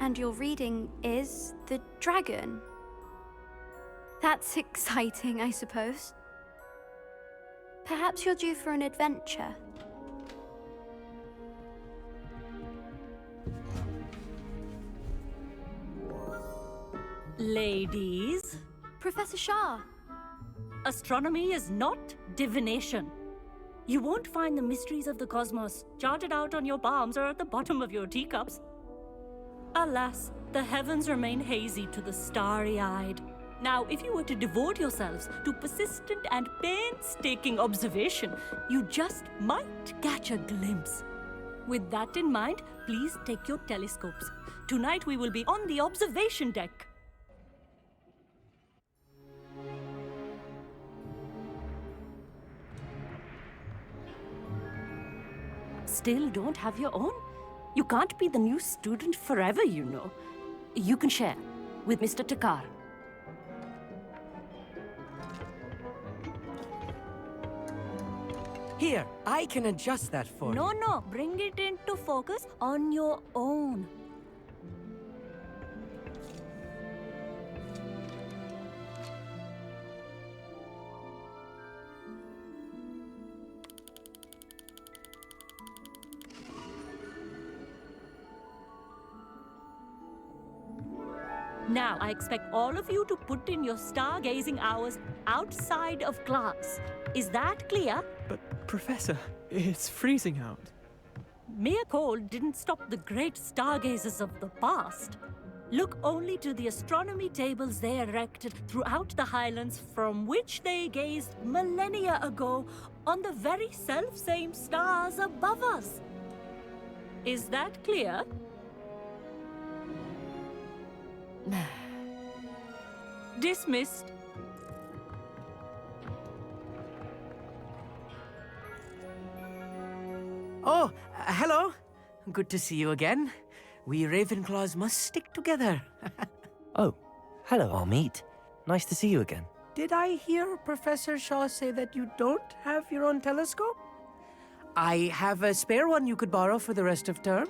And your reading is the dragon. That's exciting, I suppose. Perhaps you're due for an adventure. Ladies, Professor Shah. astronomy is not divination. You won't find the mysteries of the cosmos charted out on your palms or at the bottom of your teacups. Alas, the heavens remain hazy to the starry-eyed. Now, if you were to devote yourselves to persistent and painstaking observation, you just might catch a glimpse. With that in mind, please take your telescopes. Tonight we will be on the observation deck. Still don't have your own? You can't be the new student forever, you know. You can share with Mr. Takar. Here, I can adjust that for you. No, bring it into focus on your own. Now, I expect all of you to put in your stargazing hours outside of class. Is that clear? But, Professor, it's freezing out. Mere cold didn't stop the great stargazers of the past. Look only to the astronomy tables they erected throughout the highlands from which they gazed millennia ago on the very self-same stars above us. Is that clear? Dismissed. Oh, hello. Good to see you again. We Ravenclaws must stick together. Oh, hello, Amit. Nice to see you again. Did I hear Professor Shaw say that you don't have your own telescope? I have a spare one you could borrow for the rest of term.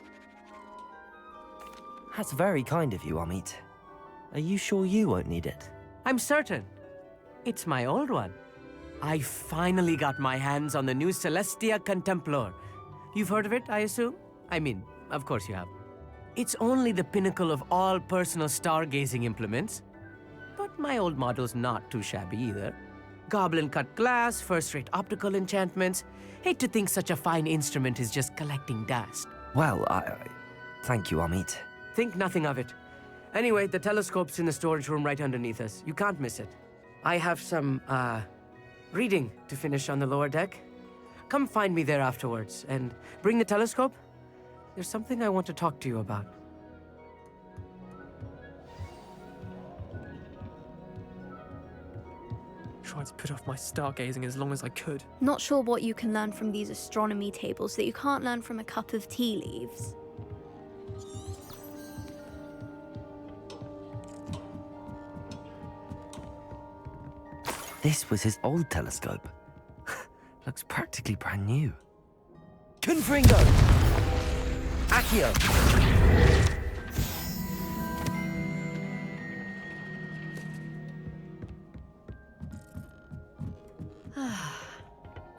That's very kind of you, Amit. Are you sure you won't need it? I'm certain. It's my old one. I finally got my hands on the new Celestia Contemplor. You've heard of it, I assume? I mean, of course you have. It's only the pinnacle of all personal stargazing implements. But my old model's not too shabby either. Goblin-cut glass, first-rate optical enchantments. Hate to think such a fine instrument is just collecting dust. Well, thank you, Amit. Think nothing of it. Anyway, the telescope's in the storage room right underneath us. You can't miss it. I have some, reading to finish on the lower deck. Come find me there afterwards, and bring the telescope. There's something I want to talk to you about. Tried to put off my stargazing as long as I could. Not sure what you can learn from these astronomy tables that you can't learn from a cup of tea leaves. This was his old telescope. Looks practically brand new. Confringo! Accio!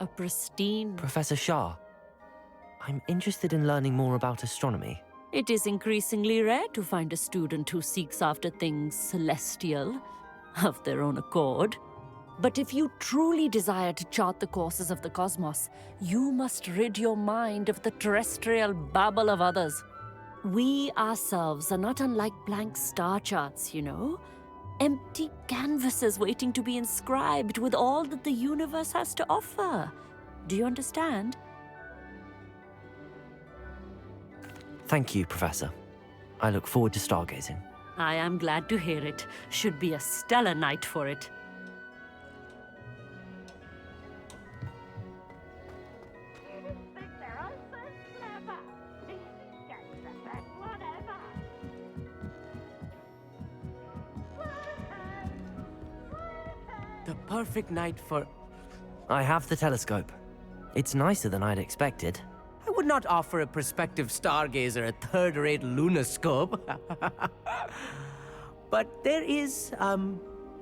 A pristine. Professor Shah, I'm interested in learning more about astronomy. It is increasingly rare to find a student who seeks after things celestial of their own accord. But if you truly desire to chart the courses of the cosmos, you must rid your mind of the terrestrial babble of others. We ourselves are not unlike blank star charts, you know. Empty canvases waiting to be inscribed with all that the universe has to offer. Do you understand? Thank you, Professor. I look forward to stargazing. I am glad to hear it. Should be a stellar night for it. The perfect night for... I have the telescope. It's nicer than I'd expected. I would not offer a prospective stargazer a third-rate lunoscope. But there is,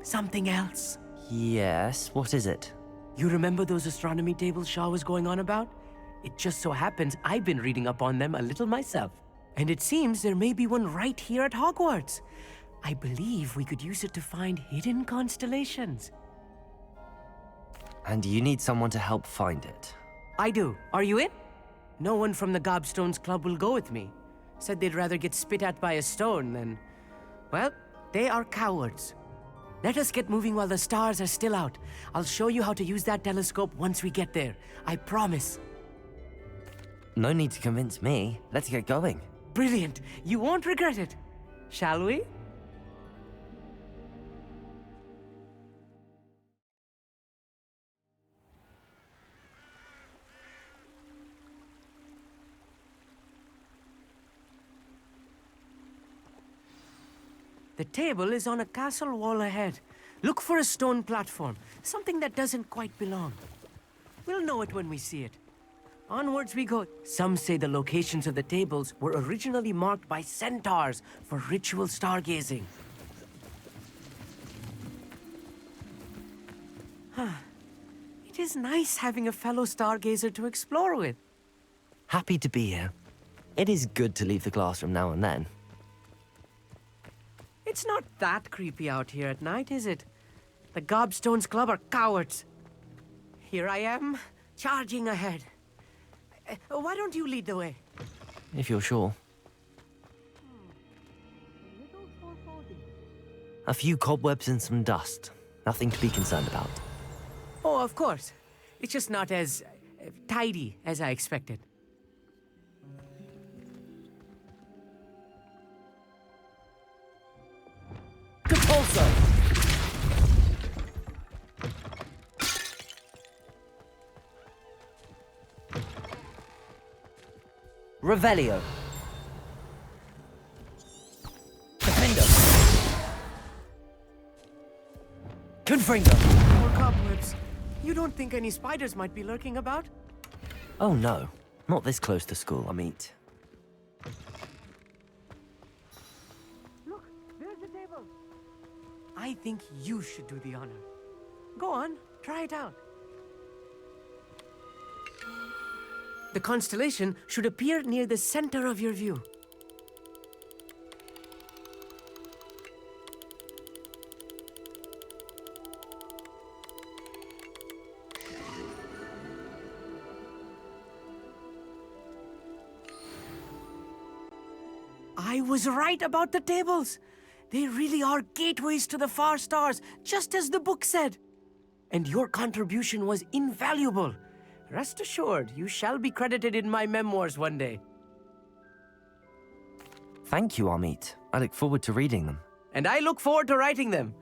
something else. Yes, what is it? You remember those astronomy tables Shaw was going on about? It just so happens I've been reading up on them a little myself. And it seems there may be one right here at Hogwarts. I believe we could use it to find hidden constellations. And you need someone to help find it. I do. Are you in? No one from the Gobstones Club will go with me. Said they'd rather get spit at by a stone than... Well, they are cowards. Let us get moving while the stars are still out. I'll show you how to use that telescope once we get there. I promise. No need to convince me. Let's get going. Brilliant. You won't regret it. Shall we? The table is on a castle wall ahead. Look for a stone platform, something that doesn't quite belong. We'll know it when we see it. Onwards we go. Some say the locations of the tables were originally marked by centaurs for ritual stargazing. It is nice having a fellow stargazer to explore with. Happy to be here. It is good to leave the classroom now and then. It's not that creepy out here at night, is it? The Gobstones Club are cowards. Here I am, charging ahead. Why don't you lead the way? If you're sure. A few cobwebs and some dust. Nothing to be concerned about. Oh, of course. It's just not as tidy as I expected. Compulso! Revelio. Defendo. Confringo. More cobwebs. You don't think any spiders might be lurking about? Oh no, not this close to school, I mean. Look, there's the table. I think you should do the honor. Go on, try it out. The constellation should appear near the center of your view. I was right about the tables. They really are gateways to the far stars, just as the book said. And your contribution was invaluable. Rest assured, you shall be credited in my memoirs one day. Thank you, Amit. I look forward to reading them. And I look forward to writing them.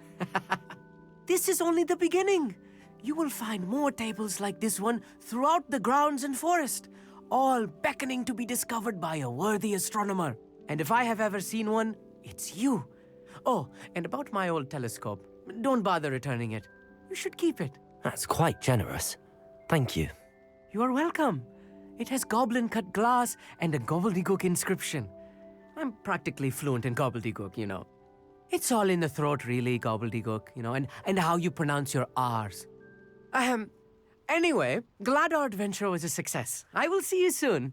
This is only the beginning. You will find more tables like this one throughout the grounds and forest, all beckoning to be discovered by a worthy astronomer. And if I have ever seen one, it's you. Oh, and about my old telescope, don't bother returning it. You should keep it. That's quite generous. Thank you. You are welcome. It has goblin-cut glass and a gobbledygook inscription. I'm practically fluent in gobbledygook, you know. It's all in the throat, really, gobbledygook, you know, and how you pronounce your R's. Anyway, glad our adventure was a success. I will see you soon.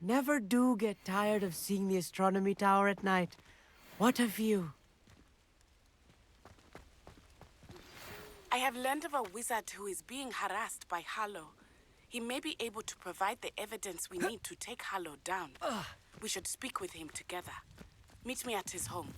Never do get tired of seeing the astronomy tower at night. What a view. I have learned of a wizard who is being harassed by Harlow. He may be able to provide the evidence we need to take Harlow down. We should speak with him together. Meet me at his home.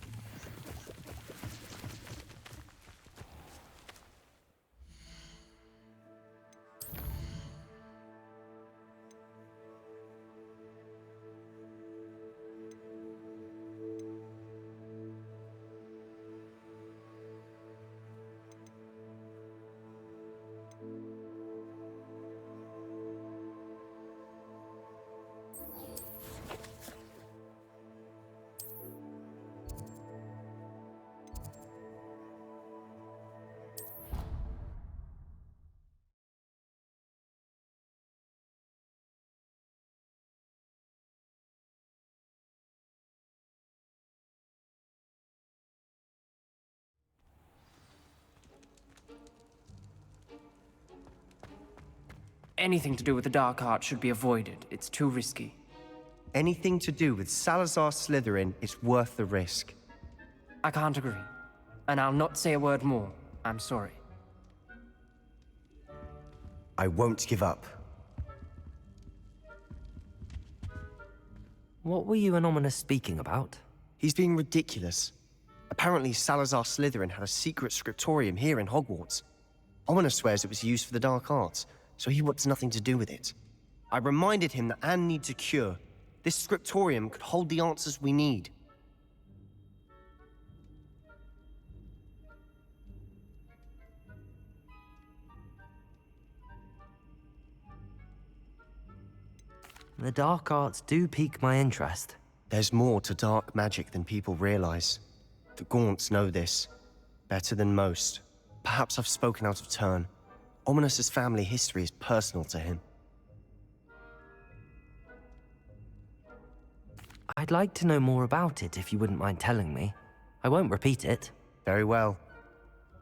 anything to do with the dark arts should be avoided. It's too risky. Anything to do with Salazar Slytherin is worth the risk. I can't agree. And I'll not say a word more. I'm sorry. I won't give up. What were you and Ominous speaking about? He's being ridiculous. Apparently, Salazar Slytherin had a secret scriptorium here in Hogwarts. Ominous swears it was used for the dark arts, so he wants nothing to do with it. I reminded him that Anne needs a cure. This scriptorium could hold the answers we need. The dark arts do pique my interest. There's more to dark magic than people realize. The Gaunts know this better than most. Perhaps I've spoken out of turn. Ominous's family history is personal to him. I'd like to know more about it if you wouldn't mind telling me. I won't repeat it. Very well.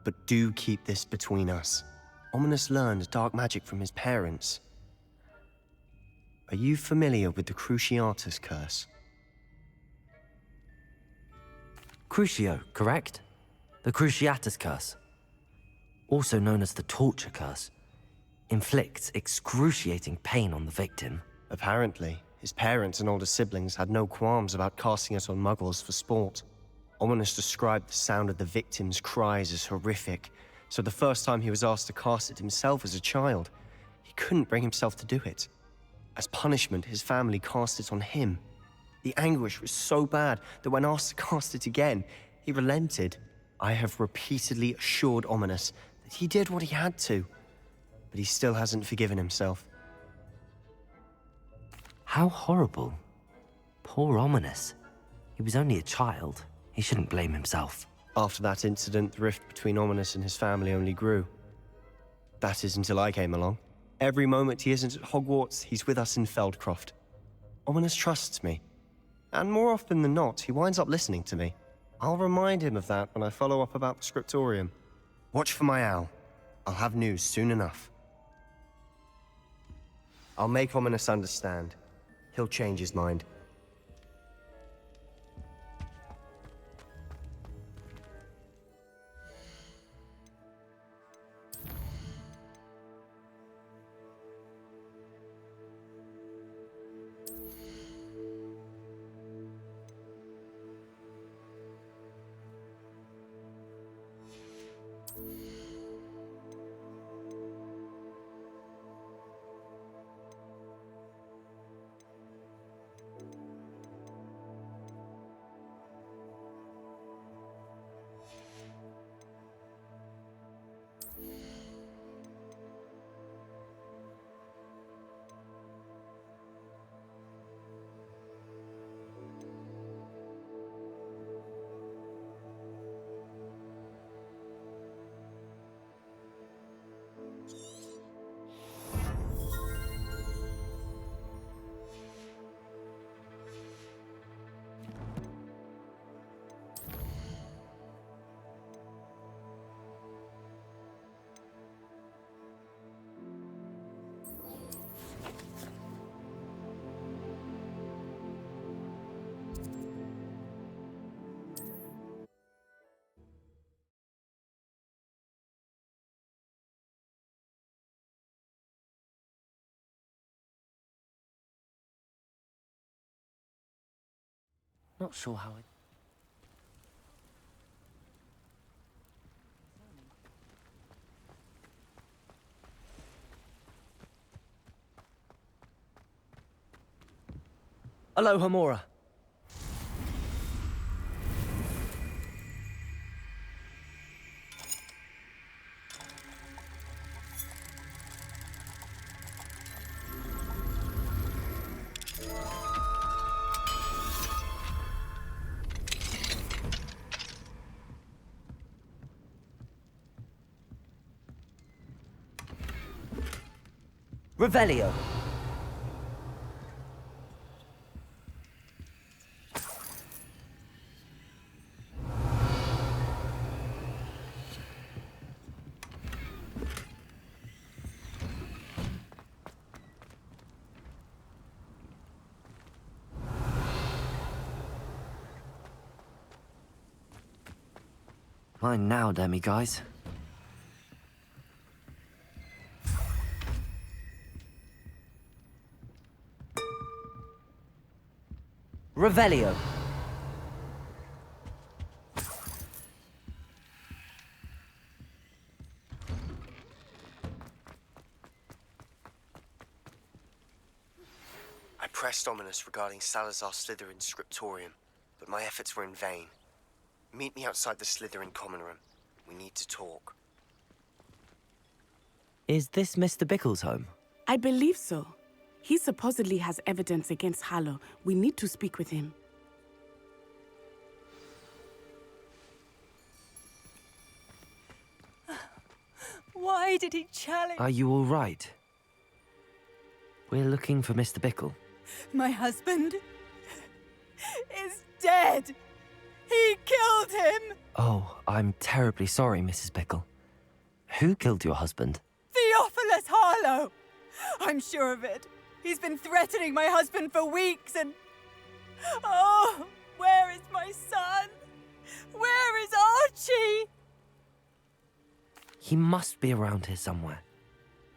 But do keep this between us. Ominous learned dark magic from his parents. Are you familiar with the Cruciatus curse? Crucio, correct? The Cruciatus curse. Also known as the torture curse. Inflicts excruciating pain on the victim. Apparently, his parents and older siblings had no qualms about casting it on muggles for sport. Ominous described the sound of the victim's cries as horrific, so the first time he was asked to cast it himself as a child, he couldn't bring himself to do it. As punishment, his family cast it on him. The anguish was so bad that when asked to cast it again, he relented. I have repeatedly assured Ominous that he did what he had to, but he still hasn't forgiven himself. How horrible. Poor Ominous. He was only a child. He shouldn't blame himself. After that incident, the rift between Ominous and his family only grew. That is until I came along. Every moment he isn't at Hogwarts, he's with us in Feldcroft. Ominous trusts me. And more often than not, he winds up listening to me. I'll remind him of that when I follow up about the scriptorium. Watch for my owl. I'll have news soon enough. I'll make Ominous understand. He'll change his mind. Not sure how it... Aloha, Mora. Revelio. Mine now, Demi, guys. Revelio. I pressed Ominous regarding Salazar Slytherin's scriptorium, but my efforts were in vain. Meet me outside the Slytherin common room. We need to talk. Is this Mr. Bickle's home? I believe so. He supposedly has evidence against Harlow. We need to speak with him. Why did he challenge? Are you all right? We're looking for Mr. Bickle. My husband is dead. He killed him. Oh, I'm terribly sorry, Mrs. Bickle. Who killed your husband? Theophilus Harlow. I'm sure of it. He's been threatening my husband for weeks and... Oh, where is my son? Where is Archie? He must be around here somewhere.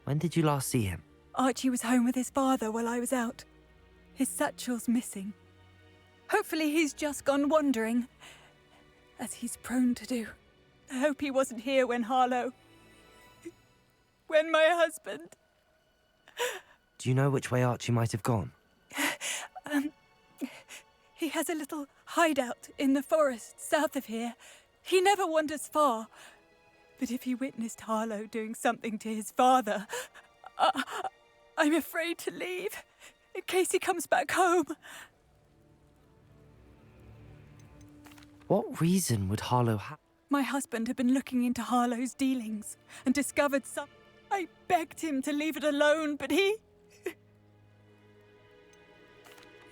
When did you last see him? Archie was home with his father while I was out. His satchel's missing. Hopefully he's just gone wandering, as he's prone to do. I hope he wasn't here when Harlow... when my husband... Do you know which way Archie might have gone? He has a little hideout in the forest south of here. He never wanders far. But if he witnessed Harlow doing something to his father, I'm afraid to leave, in case he comes back home. What reason would Harlow have? My husband had been looking into Harlow's dealings and discovered some... I begged him to leave it alone, but he...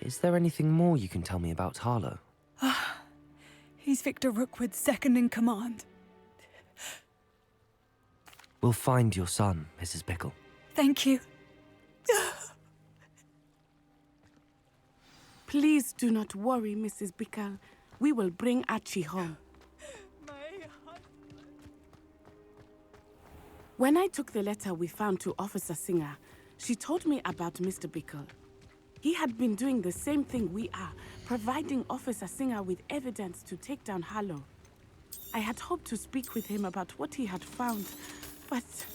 Is there anything more you can tell me about Harlow? He's Victor Rookwood's second in command. We'll find your son, Mrs. Bickle. Thank you. Please do not worry, Mrs. Bickle. We will bring Archie home. When I took the letter we found to Officer Singer, she told me about Mr. Bickle. He had been doing the same thing we are, providing Officer Singer with evidence to take down Harlow. I had hoped to speak with him about what he had found, but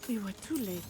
we were too late.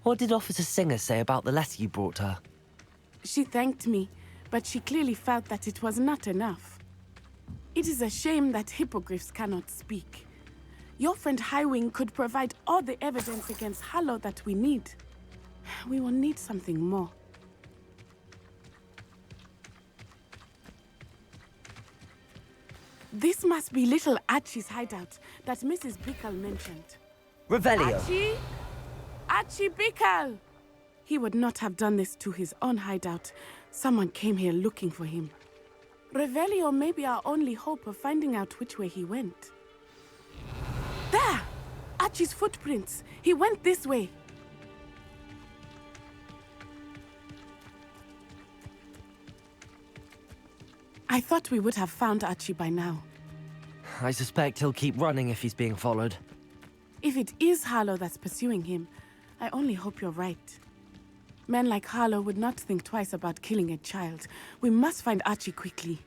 What did Officer Singer say about the letter you brought her? She thanked me, but she clearly felt that it was not enough. It is a shame that hippogriffs cannot speak. Your friend Highwing could provide all the evidence against Harlow that we need. We will need something more. This must be little Archie's hideout that Mrs. Bickle mentioned. Revelio. Archie? Archie Bickle! He would not have done this to his own hideout. Someone came here looking for him. Revelio may be our only hope of finding out which way he went. There! Archie's footprints. He went this way. I thought we would have found Archie by now. I suspect he'll keep running if he's being followed. If it is Harlow that's pursuing him, I only hope you're right. Men like Harlow would not think twice about killing a child. We must find Archie quickly.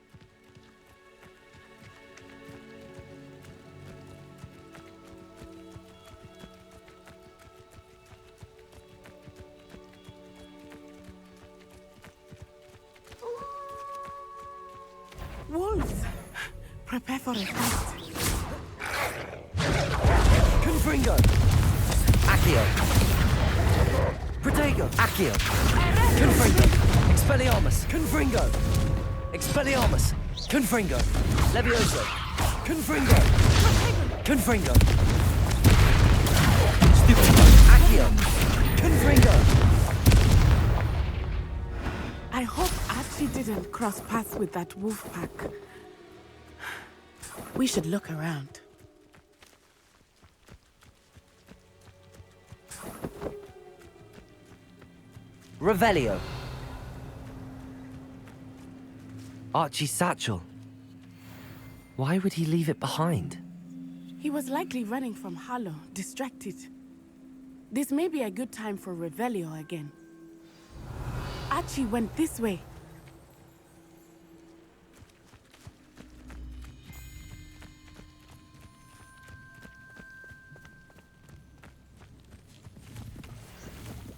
Wolves! Prepare for a fight. Confringo! Accio! Protego! Accio! Confringo! Expelliarmus! Confringo! Expelliarmus! Confringo! Levioso! Confringo! Confringo! Stupefy! Accio! Confringo! I hope Archie didn't cross paths with that wolf pack. We should look around. Revelio. Archie's satchel. Why would he leave it behind? He was likely running from Harlow, distracted. This may be a good time for Revelio again. Archie went this way.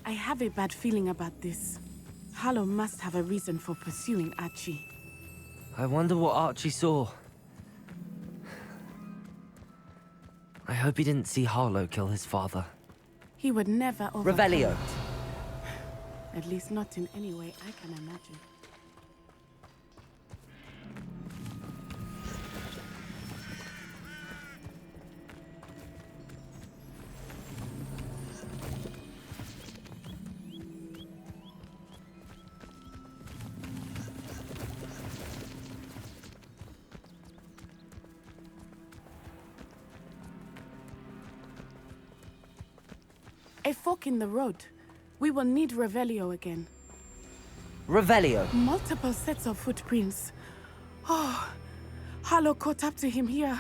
I have a bad feeling about this. Harlow must have a reason for pursuing Archie. I wonder what Archie saw. I hope he didn't see Harlow kill his father. He would never overcome Revelio. it. At least not in any way I can imagine. A fork in the road. We will need Revelio again. Revelio. Multiple sets of footprints. Oh, Harlow caught up to him here.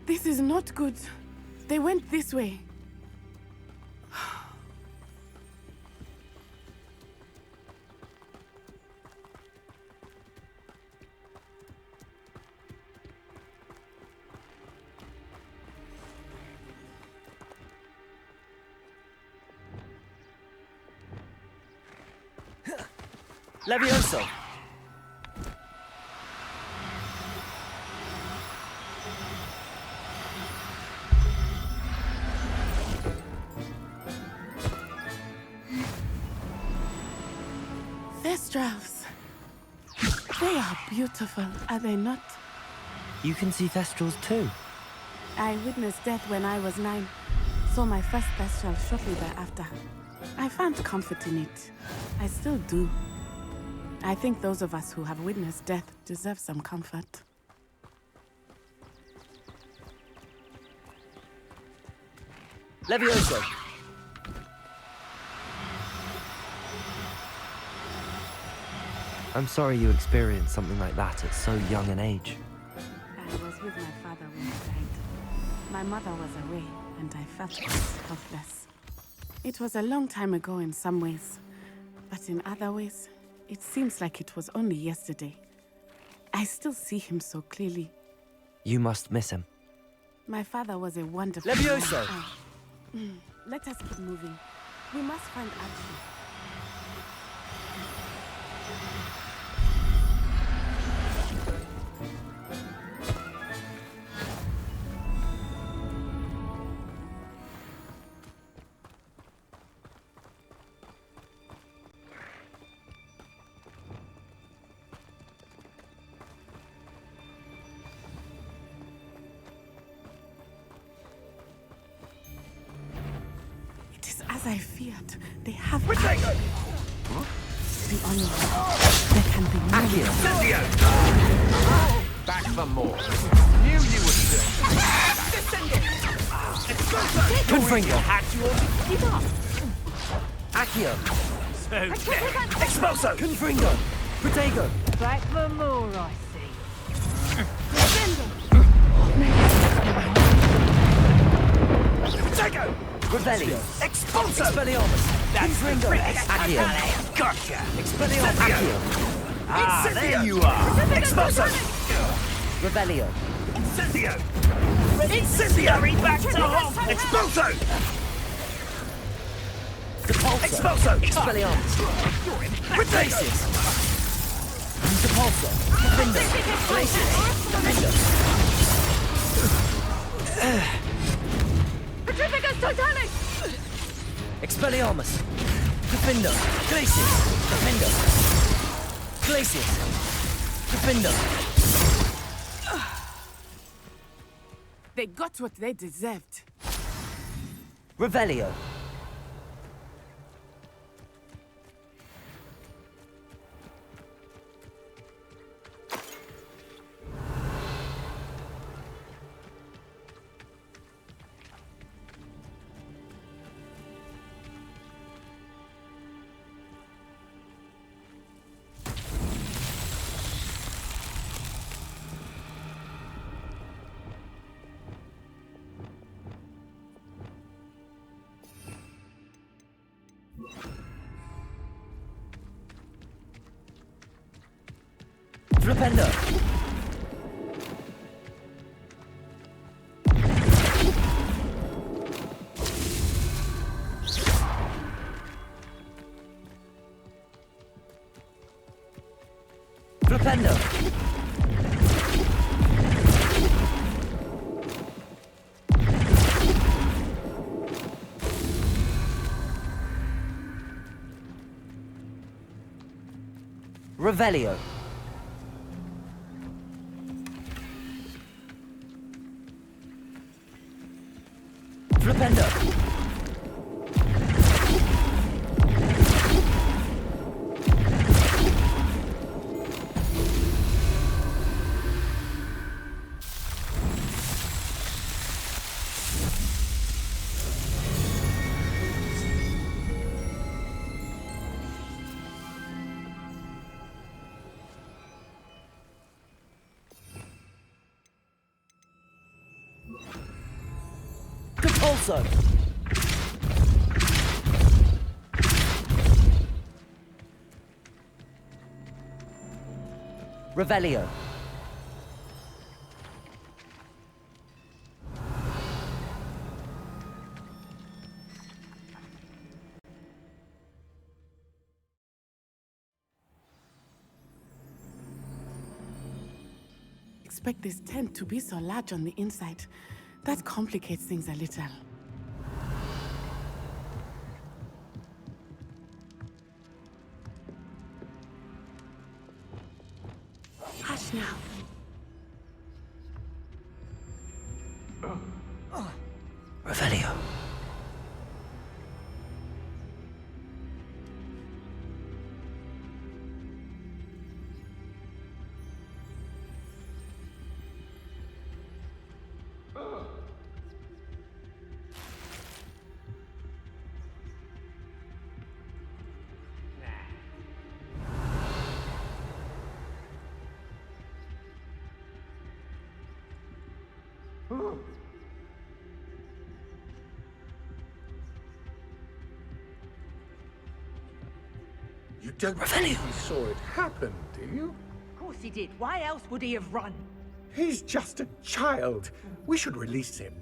This is not good. They went this way. Levioso. Thestrals. They are beautiful, are they not? You can see Thestrals too. I witnessed death when I was 9. Saw my first Thestral shortly thereafter. I found comfort in it. I still do. I think those of us who have witnessed death deserve some comfort. Levioso. I'm sorry you experienced something like that at so young an age. I was with my father when he died. My mother was away, and I felt helpless. It was a long time ago in some ways, but in other ways, it seems like it was only yesterday. I still see him so clearly. You must miss him. My father was a wonderful Levioso! man. Let us keep moving. We must find Archie. As I feared, they have... Be on your way. There can be no... Accio! Back for more. Knew you would still. Confringo! Had you all give up. Accio! So Expulso! Confringo! Protego! Back for more, I see. Protego! Revelio! Expulso! Expelliarmus! Confringo! Accio! Gotcha! Expelliarmus! Accio! Ah, there you are! Expulso! Revelio! Incendio! Incendiary back to home! Expulso! Depulso! Expulso! Expelliarmus! Glacius! Depulso! Defendo! Glacius! Defendo! Petrificus Totalis! Expelliarmus! Defendo! Glacius! Defendo! Glacius! Defendo! They got what they deserved. Revelio. Flipendo. Flipendo. Revelio. Flipendo. Compulso. Revelio. Expect this tent to be so large on the inside. That complicates things a little. Hush now. Revelio. You don't think he saw it happen, do you? Of course he did. Why else would he have run? He's just a child. We should release him.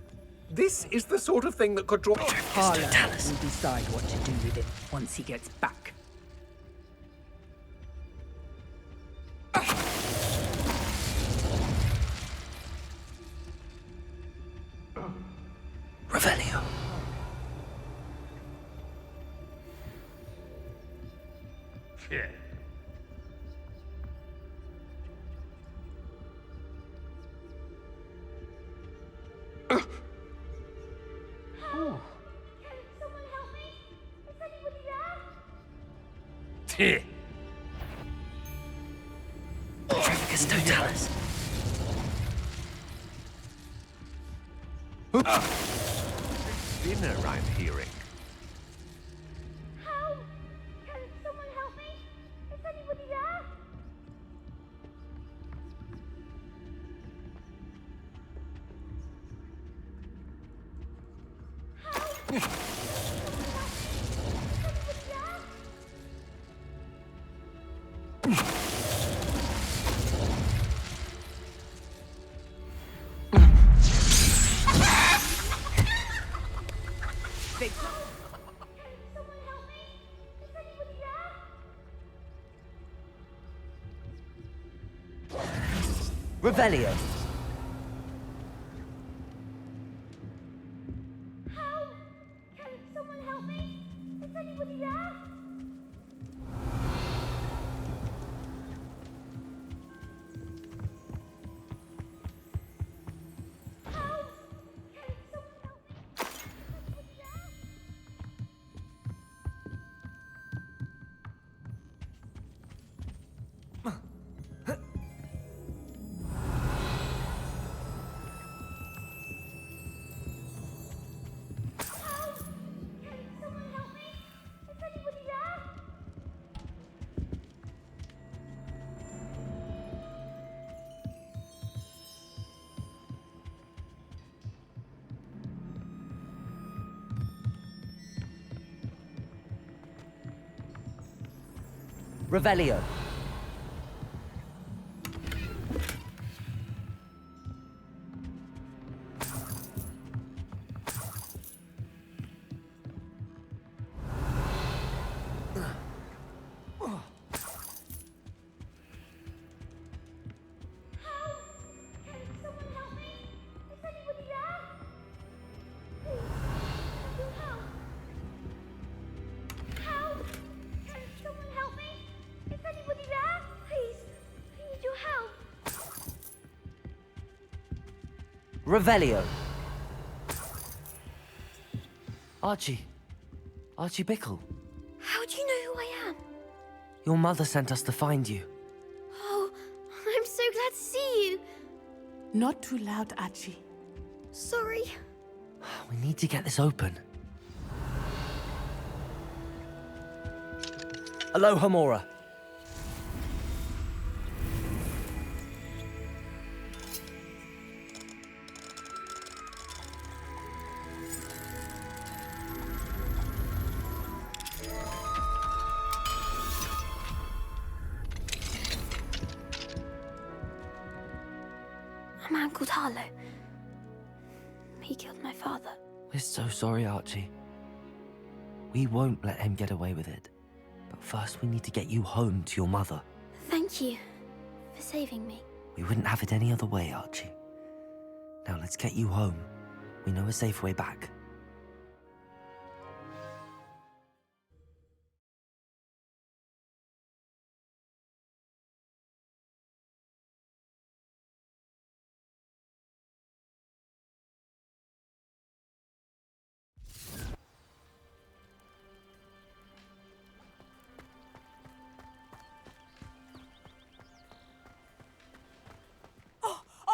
This is the sort of thing that could draw... Harlow will decide what to do with him once he gets back. Revelio. Yeah. Trafficus totalis. Dinner, I'm hearing. Help! Can someone help me? Is anybody there? Revelio. Help! Can someone help me? Is anybody there? Help! Revelio. Revelio. Archie. Archie Bickle. How do you know who I am? Your mother sent us to find you. Oh, I'm so glad to see you. Not too loud, Archie. Sorry. We need to get this open. Aloha, Mora. A man called Harlow. He killed my father. We're so sorry, Archie. We won't let him get away with it. But first we need to get you home to your mother. Thank you for saving me. We wouldn't have it any other way, Archie. Now let's get you home. We know a safe way back.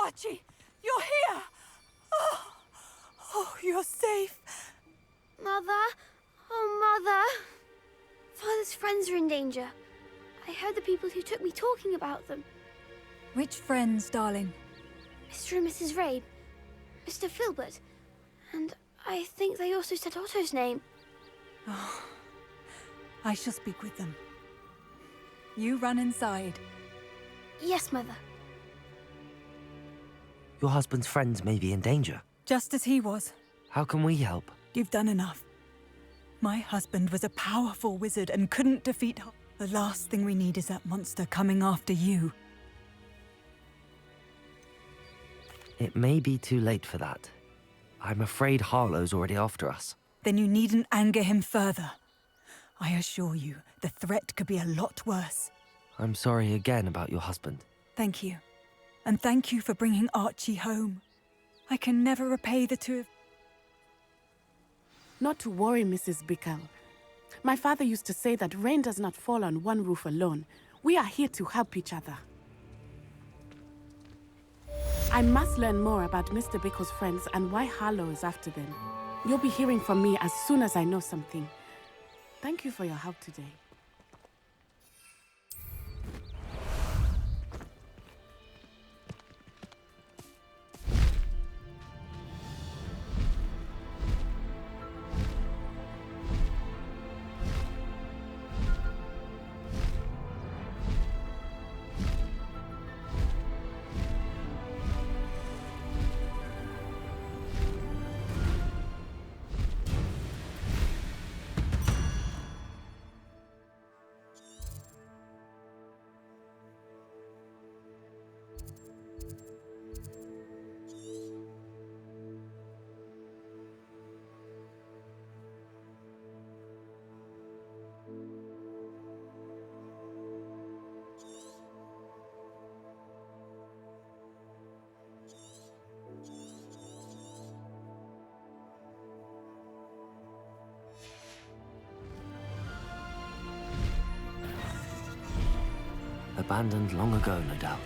Archie, you're here! Oh, you're safe. Mother? Oh, Mother. Father's friends are in danger. I heard the people who took me talking about them. Which friends, darling? Mr. and Mrs. Rabe, Mr. Filbert, and I think they also said Otto's name. Oh, I shall speak with them. You run inside. Yes, Mother. Your husband's friends may be in danger. Just as he was. How can we help? You've done enough. My husband was a powerful wizard and couldn't defeat her. The last thing we need is that monster coming after you. It may be too late for that. I'm afraid Harlow's already after us. Then you needn't anger him further. I assure you, the threat could be a lot worse. I'm sorry again about your husband. Thank you. And thank you for bringing Archie home. I can never repay the two of... Not to worry, Mrs. Bickle. My father used to say that rain does not fall on one roof alone. We are here to help each other. I must learn more about Mr. Bickle's friends and why Harlow is after them. You'll be hearing from me as soon as I know something. Thank you for your help today. Abandoned long ago, no doubt.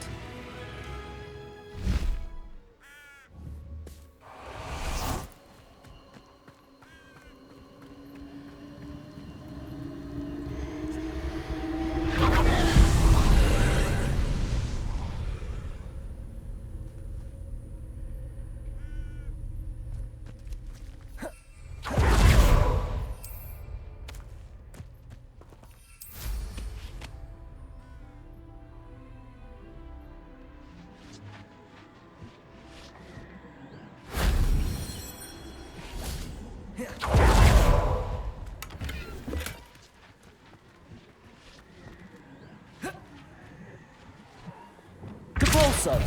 Depulso!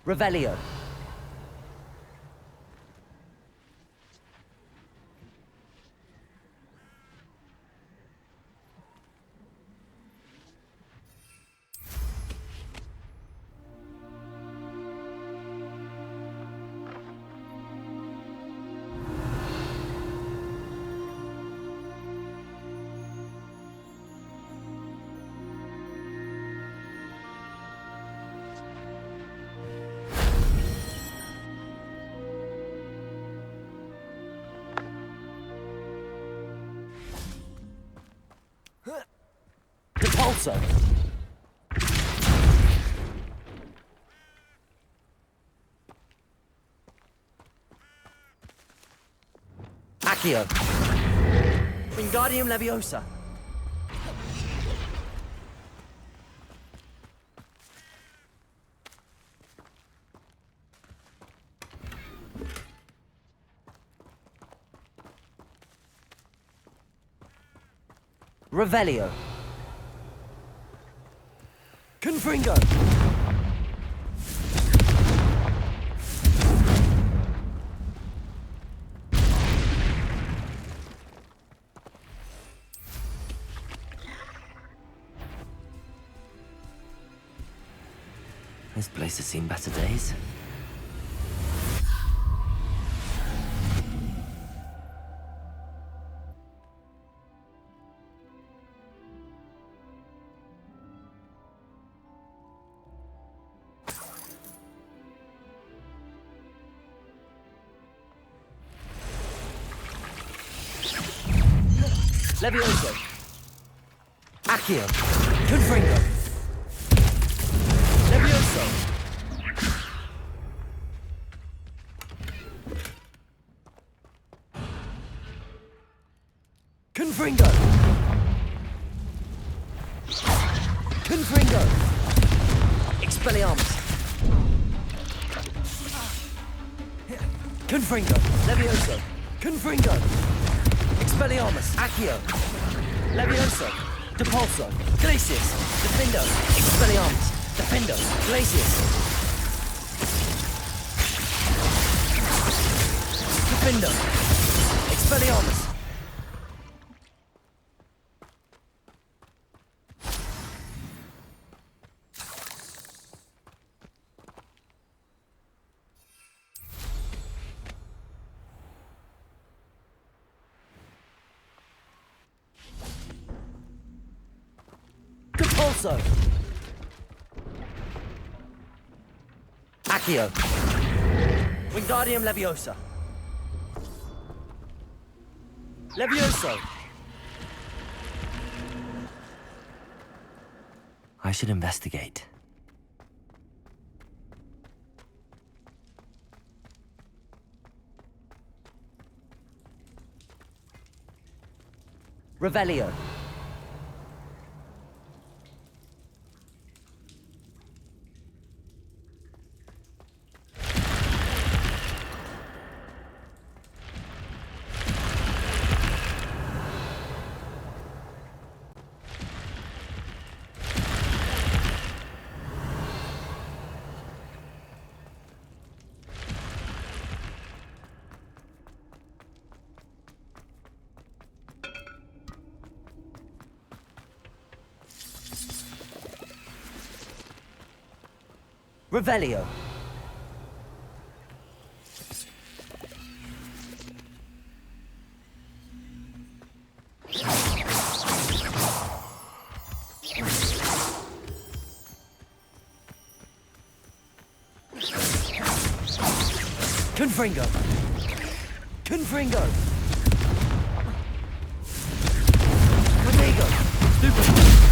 Revelio. Depulso. Accio. Wingardium Leviosa. Revelio. Confringo. This place has seen better days. Levioso. Accio. Confringo. Levioso. Confringo. Confringo. Expelliarmus. Confringo. Levioso. Confringo. Expelliarmus. Accio. Levioso. Depulso. Glacius. Defendo. Expelliarmus. Defendo. Glacius. Defendo. Expelliarmus. Depulso. Accio. Wingardium Leviosa. Levioso. I should investigate. Revelio. Revelio. Confringo. Confringo. Conmigo. Stupid.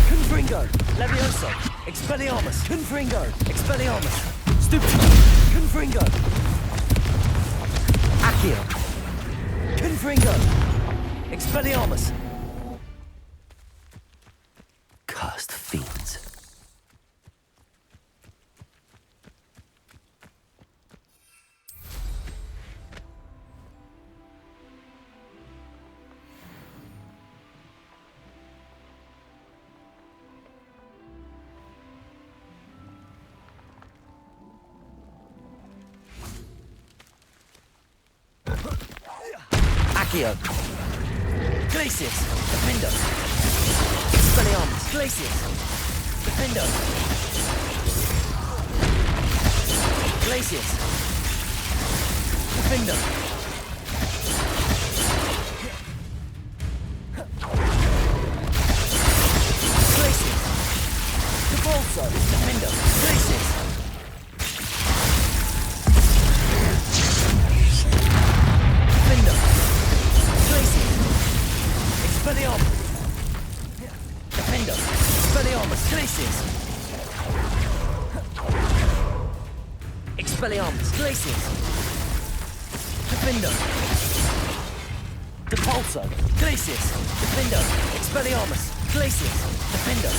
Confringo. Levioso. Expelliarmus. Confringo. Expelliarmus. Stupid. Confringo. Accio. Confringo. Expelliarmus. Cursed fiends. Accio. Glacius. Defendo. Expelliarmus. Glacius. Defendo. Glacius. Defendo. Glacius. Devolso. Defendo. Glacius. Defendo. Glacius. Expelliarmus. Defendo. Expelliarmus. Glacius. Expelliarmus. Glacius. Defendo. Depulso. Glacius. Defendo. Expelliarmus. Glacius. Defendo.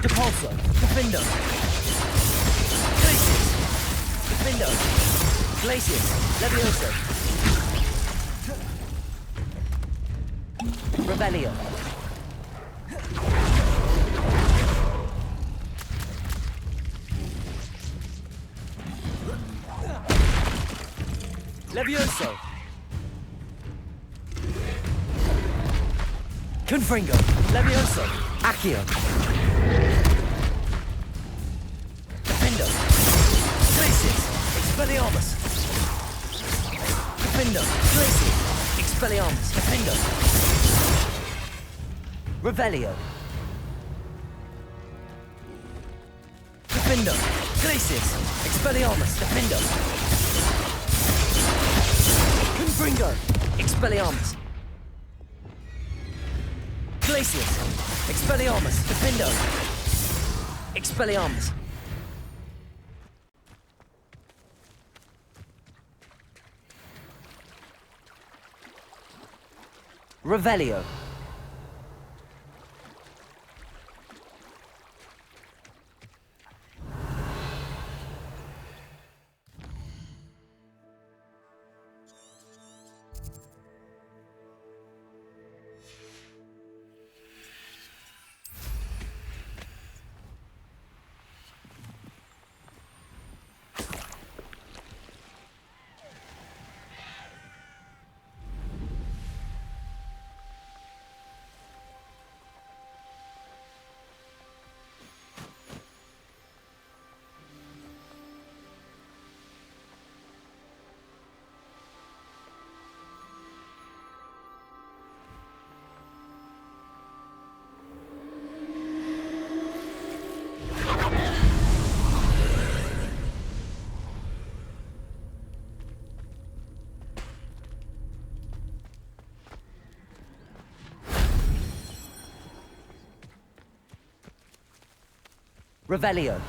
Depulso. Defendo. Glacius. Defendo. Glacius. Levioso. Revelio. Levioso. Confringo. Levioso. Accio. Defendo. Glacius. Expelliarmus. Defendo. Glacius. Expelliarmus. Defendo. Revelio. Defendo. Glacius. Expelliarmus. Defendo. Confringo. Expelliarmus. Glacius. Expelliarmus. Defendo. Expelliarmus. Revelio. Revelio.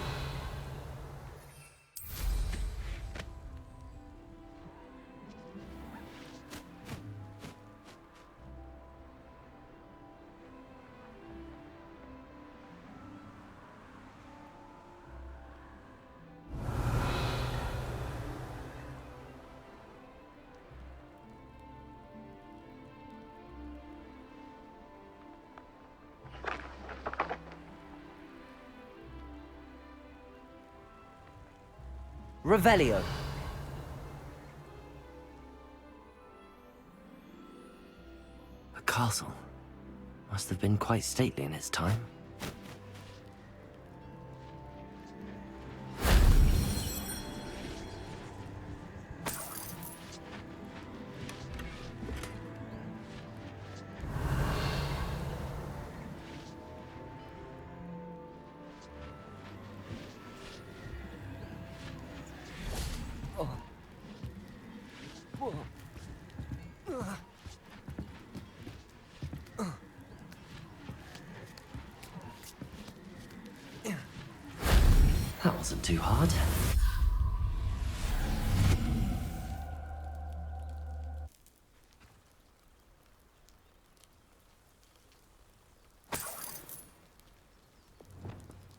Revelio. The castle must have been quite stately in its time. That wasn't too hard.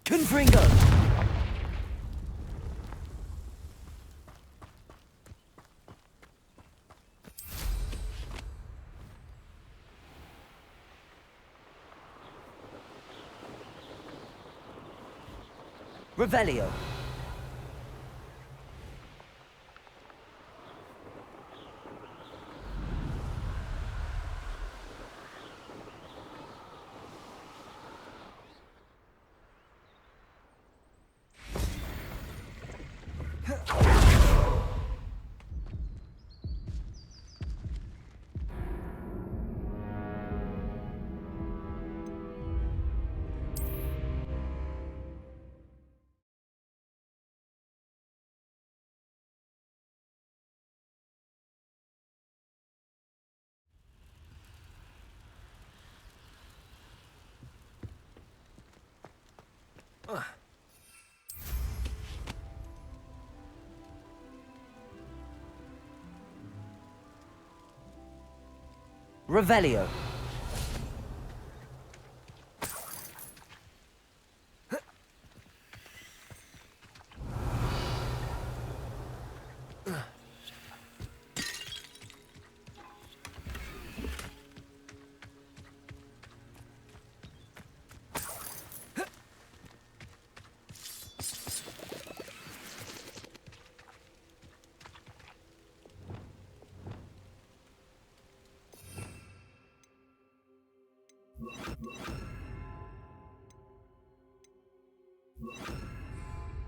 Confringo! Revelio. Revelio.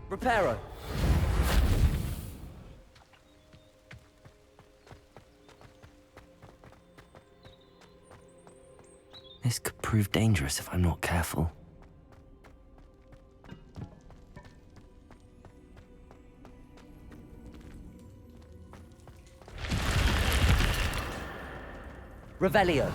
Reparo. This could prove dangerous if I'm not careful. Revelio.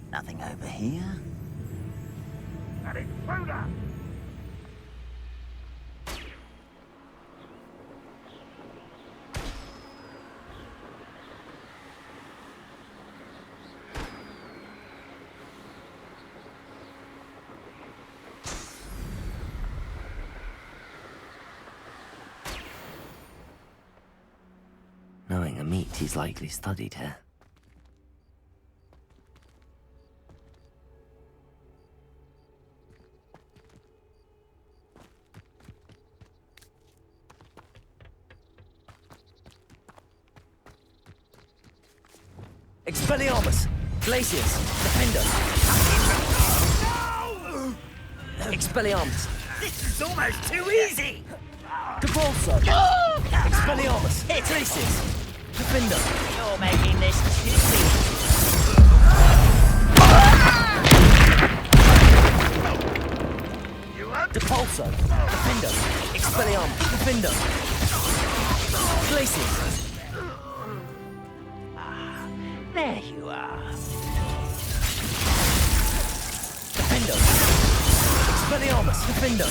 Nothing over here. An intruder! Knowing a meat, he's likely studied here. Expelliarmus! Glacius! Defender! No! Expelliarmus! This is almost too easy! Capulso! Expelliarmus! Glacius! Defender! You're making this too easy. Depulso! Defender! Expelliarmus! Defender! Glacius! There you are. Defender! Expelliarmus! Defender!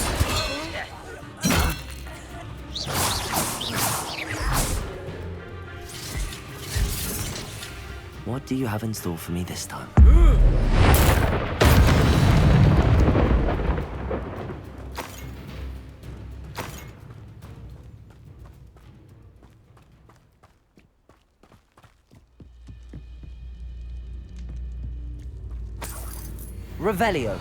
What do you have in store for me this time? Revelio.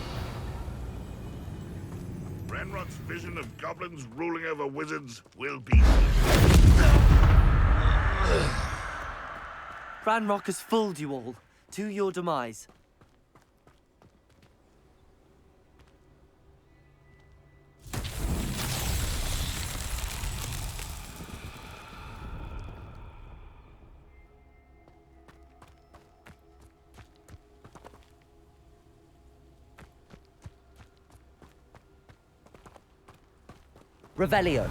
Renrot's vision of goblins ruling over wizards will be... Ranrock has fooled you all, to your demise. Revelio.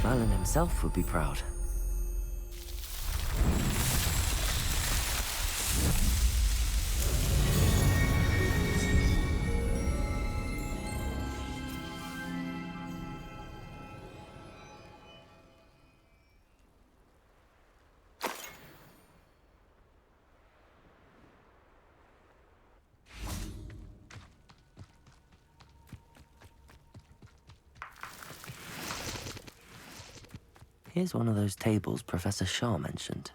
Merlin himself would be proud. Here's one of those tables Professor Shaw mentioned.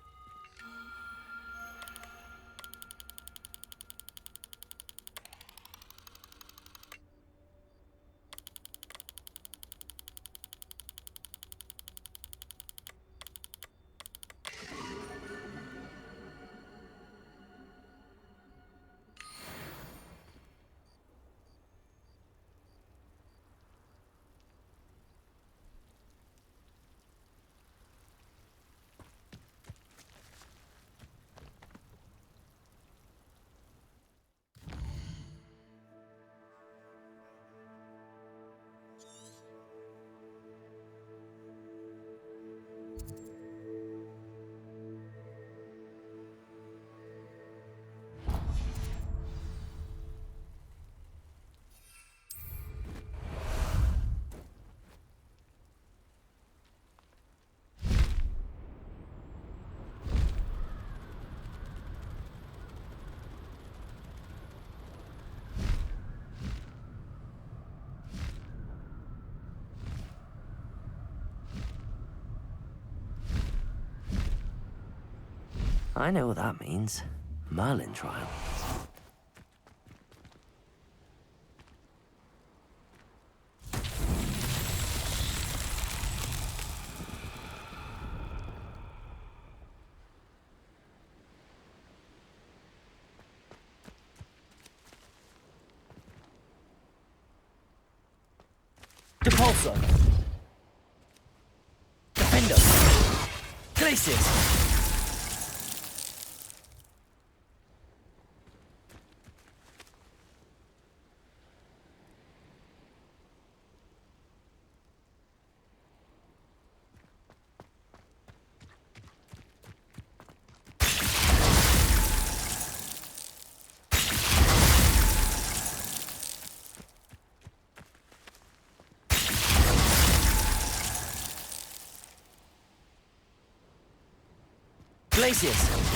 I know what that means. Merlin trial. Depulso! Defender! Glacius! Glacius!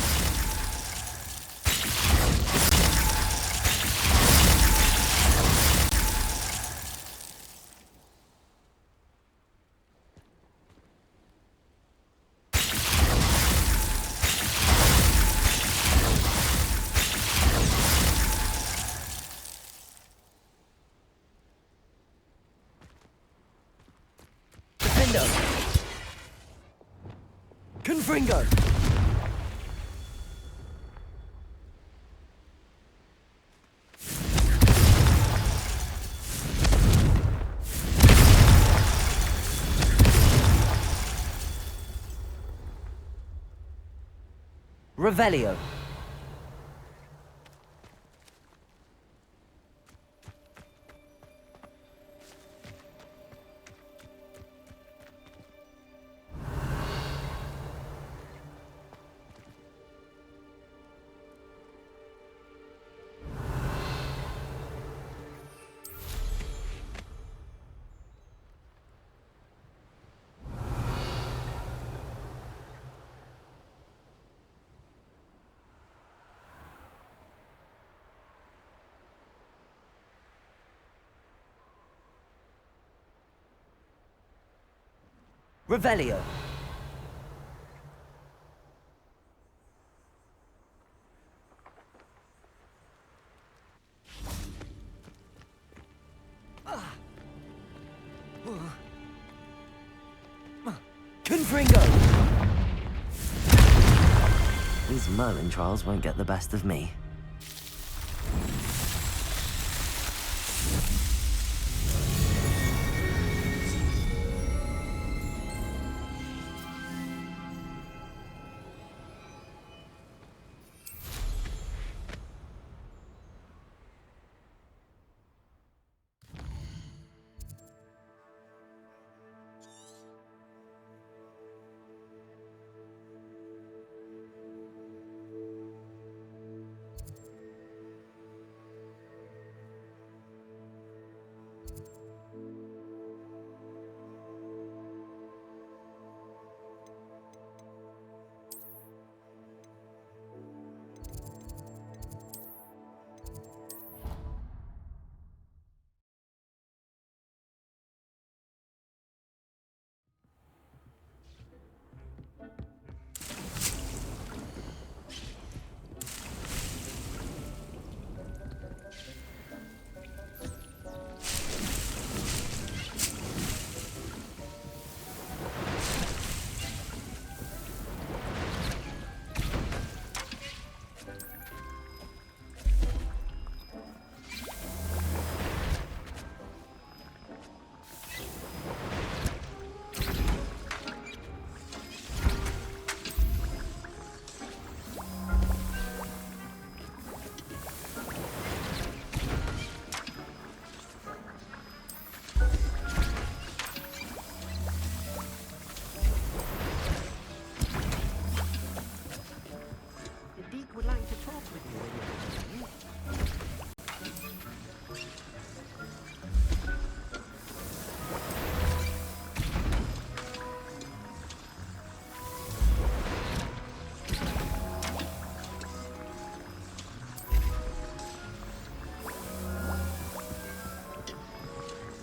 Defender! Confringo! Revelio. Revelio. Confringo! These Merlin trials won't get the best of me.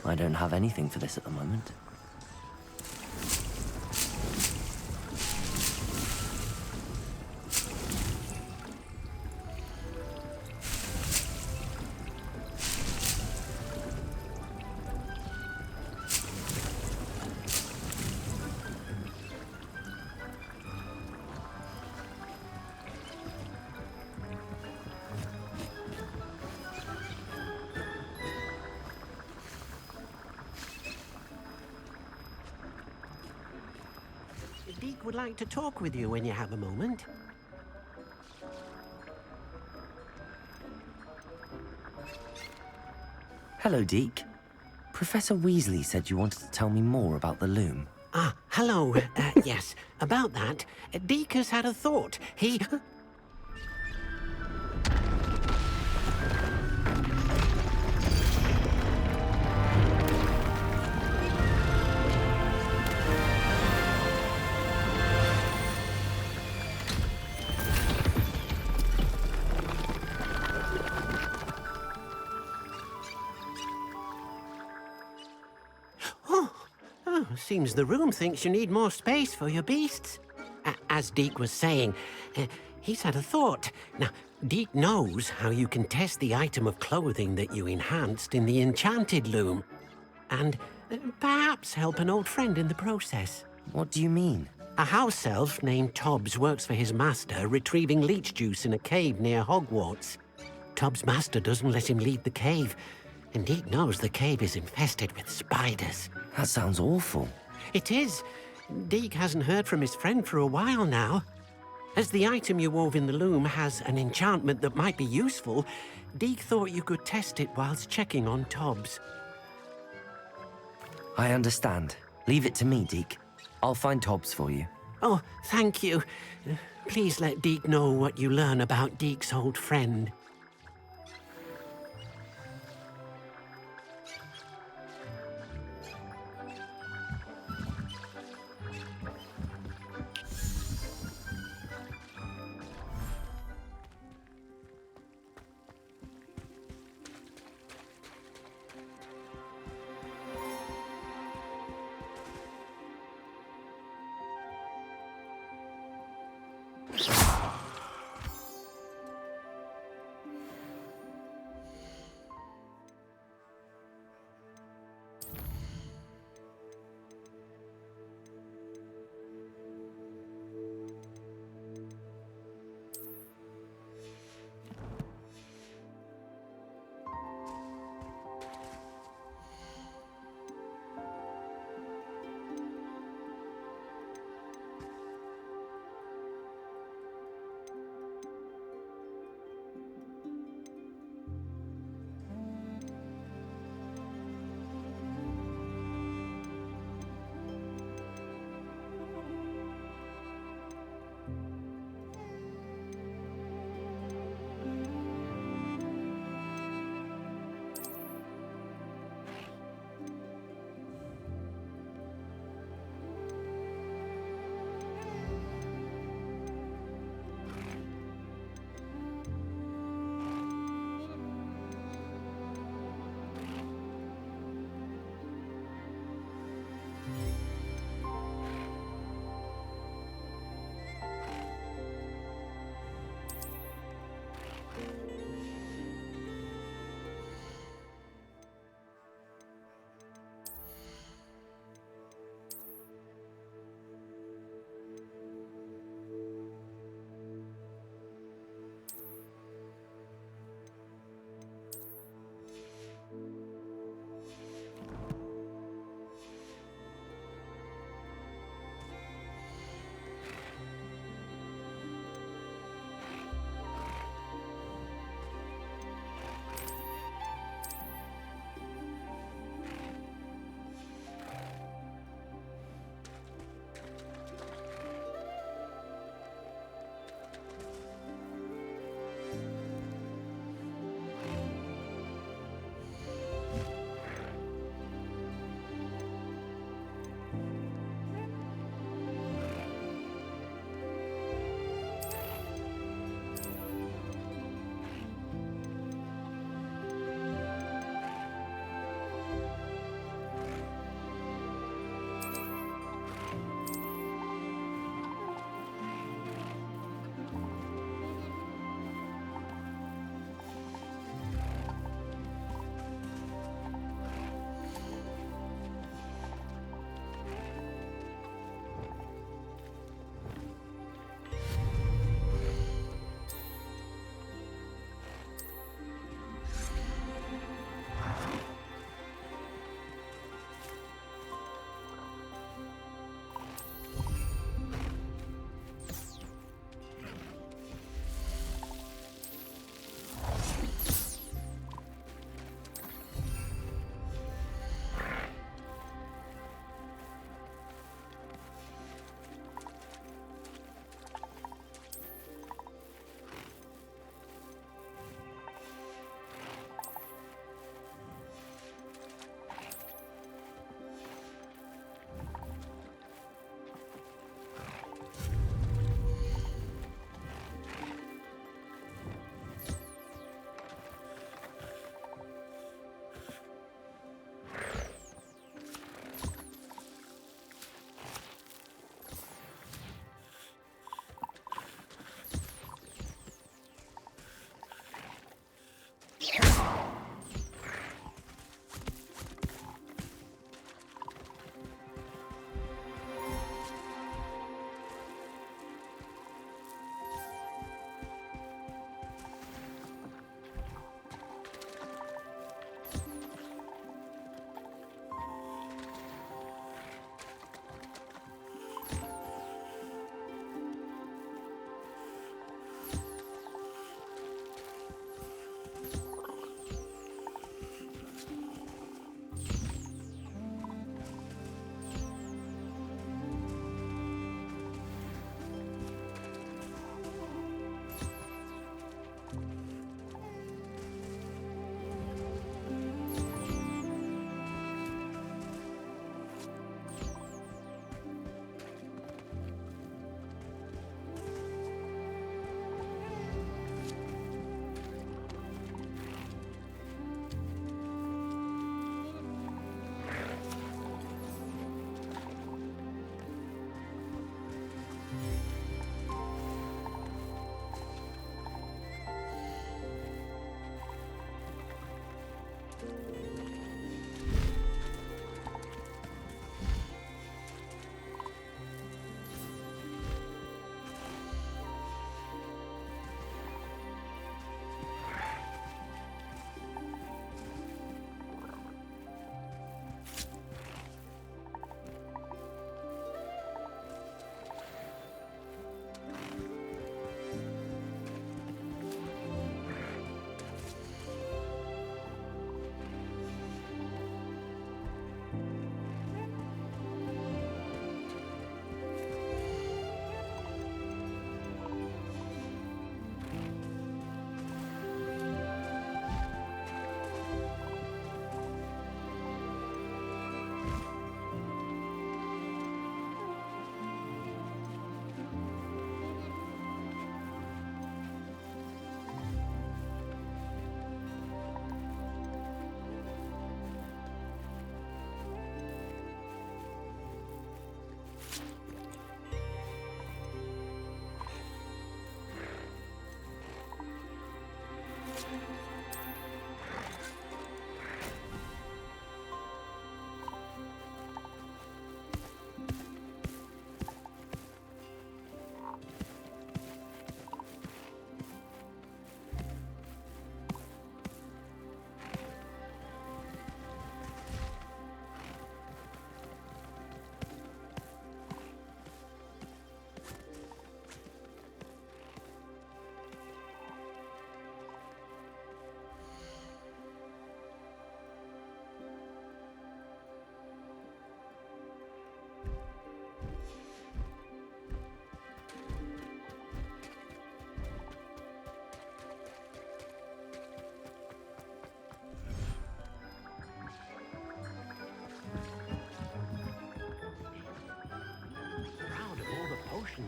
I don't have anything for this at the moment. Deke would like to talk with you when you have a moment. Hello, Deke. Professor Weasley said you wanted to tell me more about the loom. Ah, hello. Yes, about that. Deke has had a thought. He... Seems the room thinks you need more space for your beasts. As Deke was saying, he's had a thought. Now, Deke knows how you can test the item of clothing that you enhanced in the enchanted loom. And Perhaps help an old friend in the process. What do you mean? A house elf named Tobbs works for his master, retrieving leech juice in a cave near Hogwarts. Tobbs' master doesn't let him leave the cave, and Deke knows the cave is infested with spiders. That sounds awful. It is. Deke hasn't heard from his friend for a while now. As the item you wove in the loom has an enchantment that might be useful, Deke thought you could test it whilst checking on Tobbs. I understand. Leave it to me, Deke. I'll find Tobbs for you. Oh, thank you. Please let Deke know what you learn about Deke's old friend.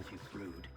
too rude.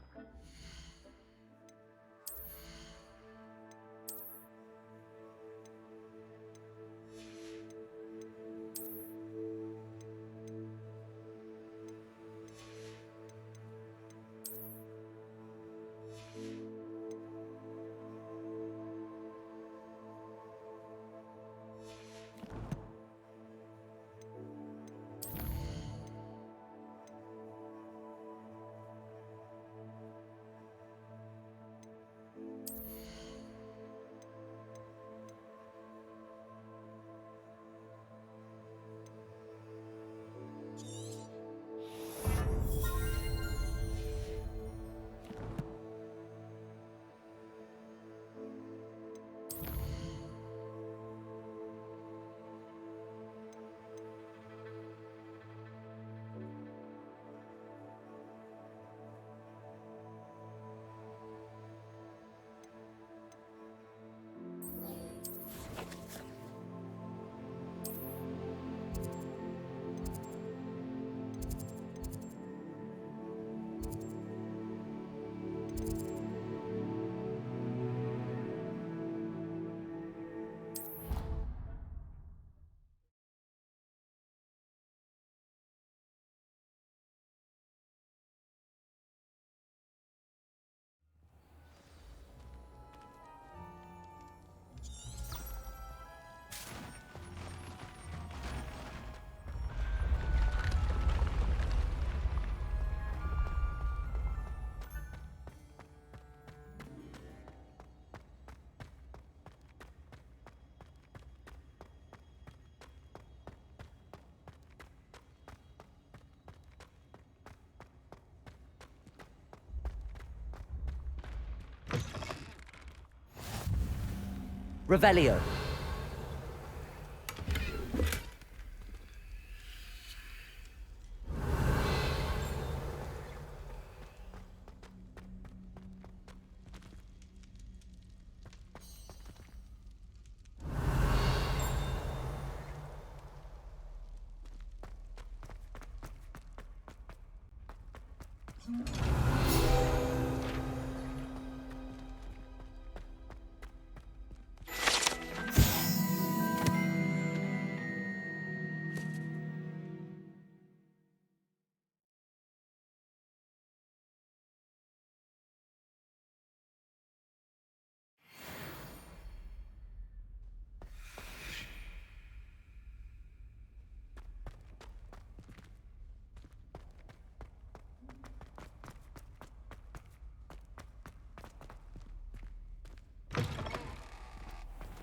Revelio.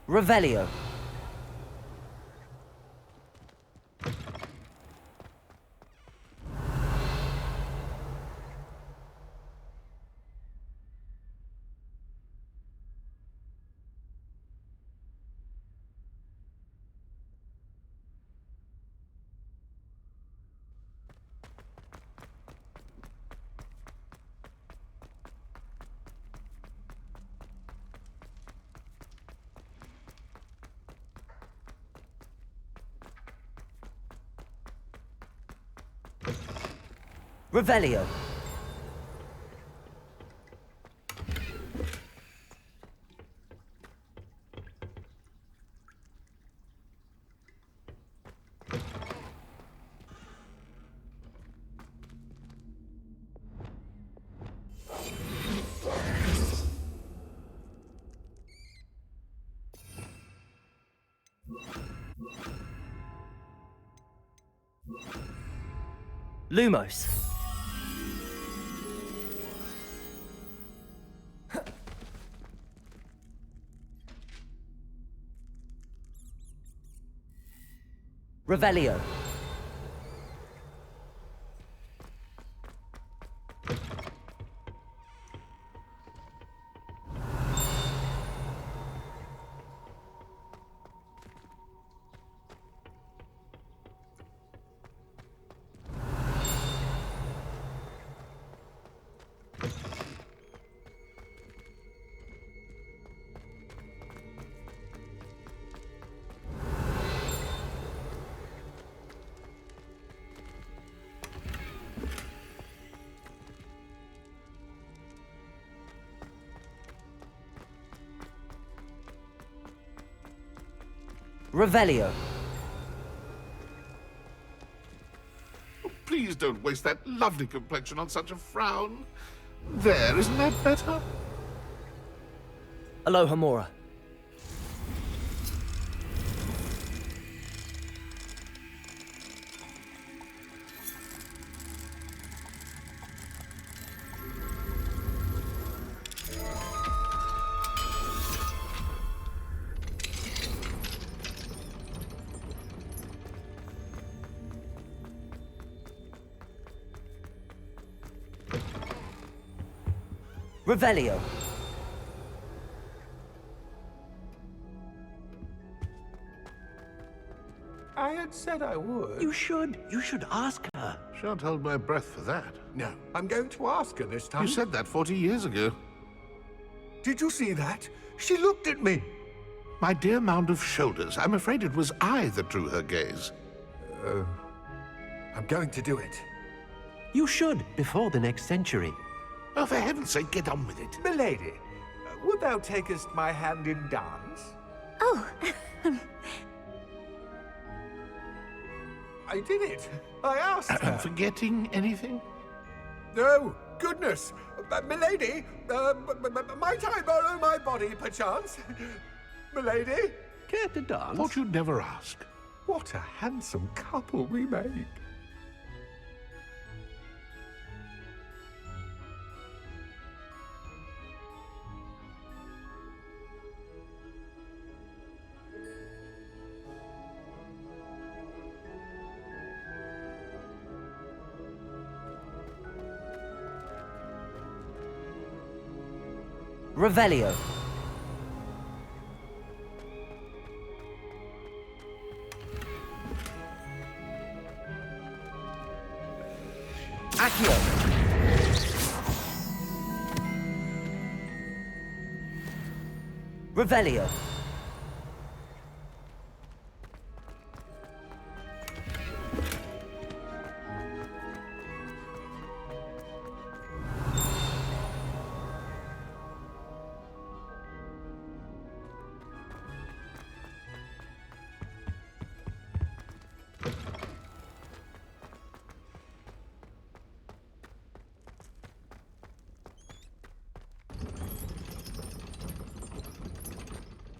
Revelio. Revelio. Lumos. Revelio. Revelio. Please don't waste that lovely complexion on such a frown. There, isn't that better? Alohomora. Revelio. I had said I would. You should ask her. Shan't hold my breath for that. No, I'm going to ask her this time. You said that 40 years ago. Did you see that? She looked at me. My dear mound of shoulders, I'm afraid it was I that drew her gaze. I'm going to do it. You should, before the next century. Oh, for heaven's sake, get on with it. Milady, would thou takest my hand in dance? Oh, I did it. I asked her. Forgetting anything? No, goodness. Milady, might I borrow my body, perchance? Milady? Care to dance? Thought you'd never ask. What a handsome couple we make. Revelio. Accio. Revelio.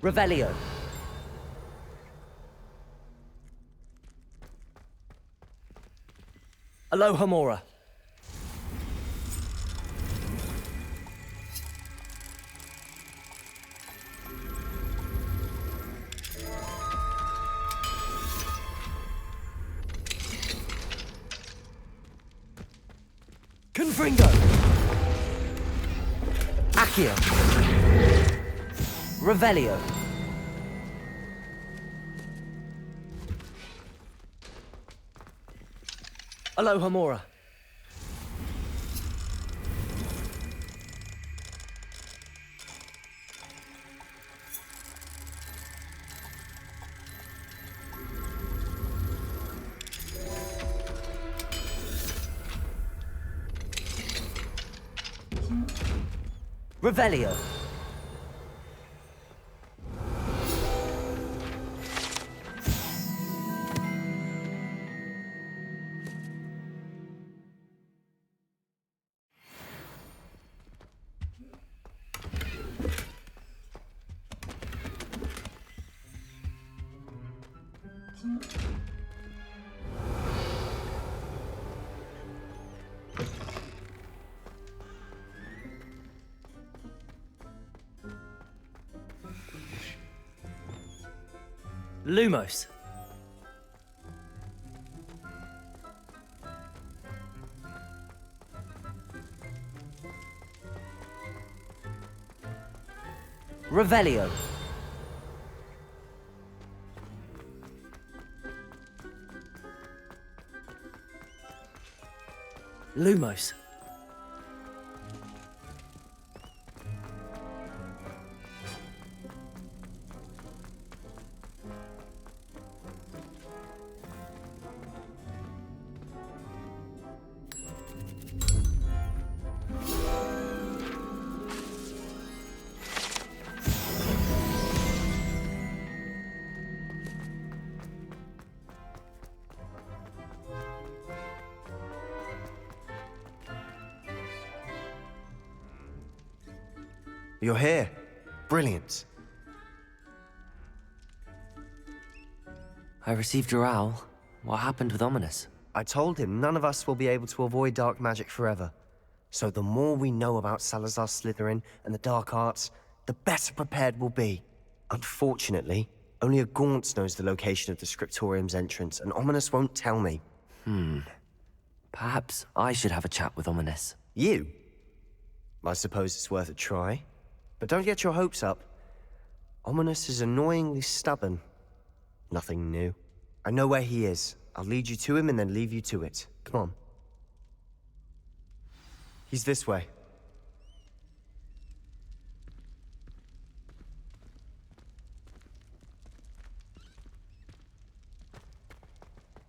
Revelio. Alohomora. Confringo. Accio. Revelio. Alohomora. Revelio. Lumos. Revelio. Lumos. You're here. Brilliant. I received your owl. What happened with Ominous? I told him none of us will be able to avoid dark magic forever. So the more we know about Salazar Slytherin and the dark arts, the better prepared we'll be. Unfortunately, only a Gaunt knows the location of the Scriptorium's entrance, and Ominous won't tell me. Perhaps I should have a chat with Ominous. You? I suppose it's worth a try. But don't get your hopes up. Ominous is annoyingly stubborn. Nothing new. I know where he is. I'll lead you to him and then leave you to it. Come on. He's this way.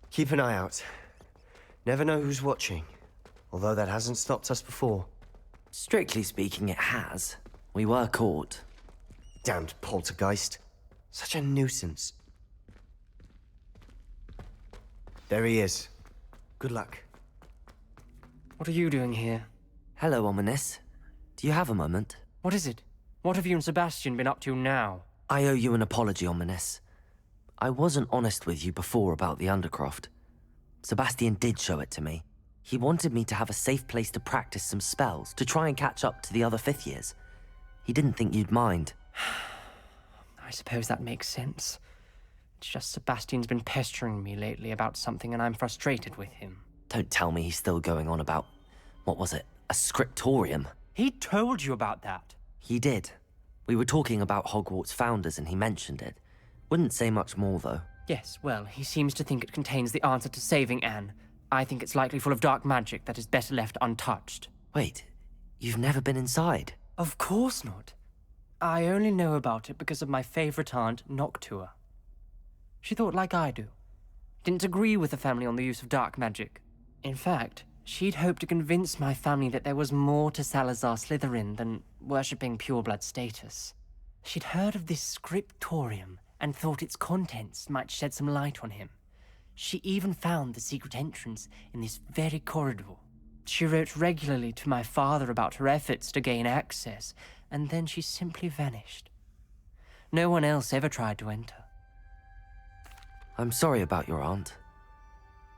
Keep an eye out. Never know who's watching. Although that hasn't stopped us before. Strictly speaking, it has. We were caught. Damned poltergeist. Such a nuisance. There he is. Good luck. What are you doing here? Hello, Ominous. Do you have a moment? What is it? What have you and Sebastian been up to now? I owe you an apology, Ominous. I wasn't honest with you before about the Undercroft. Sebastian did show it to me. He wanted me to have a safe place to practice some spells, to try and catch up to the other fifth years. He didn't think you'd mind. I suppose that makes sense. It's just Sebastian's been pestering me lately about something and I'm frustrated with him. Don't tell me he's still going on about, what was it, a scriptorium? He told you about that. He did. We were talking about Hogwarts founders and he mentioned it. Wouldn't say much more, though. Yes, well, he seems to think it contains the answer to saving Anne. I think it's likely full of dark magic that is better left untouched. Wait, you've never been inside? Of course not. I only know about it because of my favorite aunt, Noctua. She thought like I do. Didn't agree with the family on the use of dark magic. In fact, she'd hoped to convince my family that there was more to Salazar Slytherin than worshipping pureblood status. She'd heard of this scriptorium and thought its contents might shed some light on him. She even found the secret entrance in this very corridor. She wrote regularly to my father about her efforts to gain access, and then she simply vanished. No one else ever tried to enter. I'm sorry about your aunt.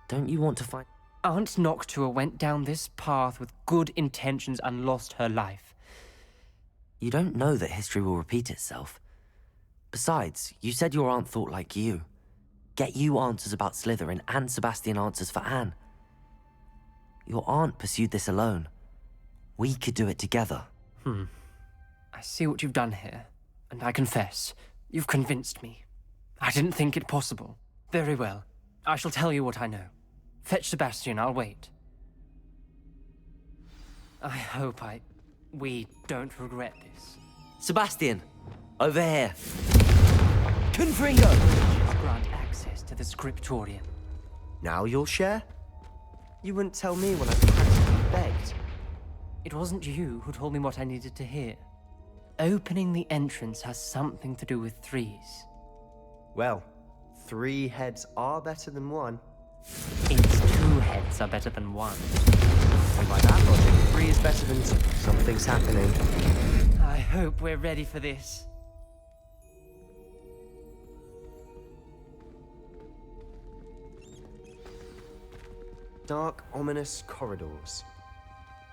Don't you want to find... Aunt Noctua went down this path with good intentions and lost her life. You don't know that history will repeat itself. Besides, you said your aunt thought like you. Get you answers about Slytherin and Sebastian answers for Anne. Your aunt pursued this alone. We could do it together. I see what you've done here, and I confess, you've convinced me. I didn't think it possible. Very well. I shall tell you what I know. Fetch Sebastian, I'll wait. I hope we don't regret this. Sebastian! Over here! Confringo! Grant access to the scriptorium. Now you'll share? You wouldn't tell me when I practically begged. It wasn't you who told me what I needed to hear. Opening the entrance has something to do with threes. Well, 3 heads are better than 1. It's 2 heads are better than 1. And by that logic, 3 is better than 2. Something's happening. I hope we're ready for this. Dark, ominous corridors.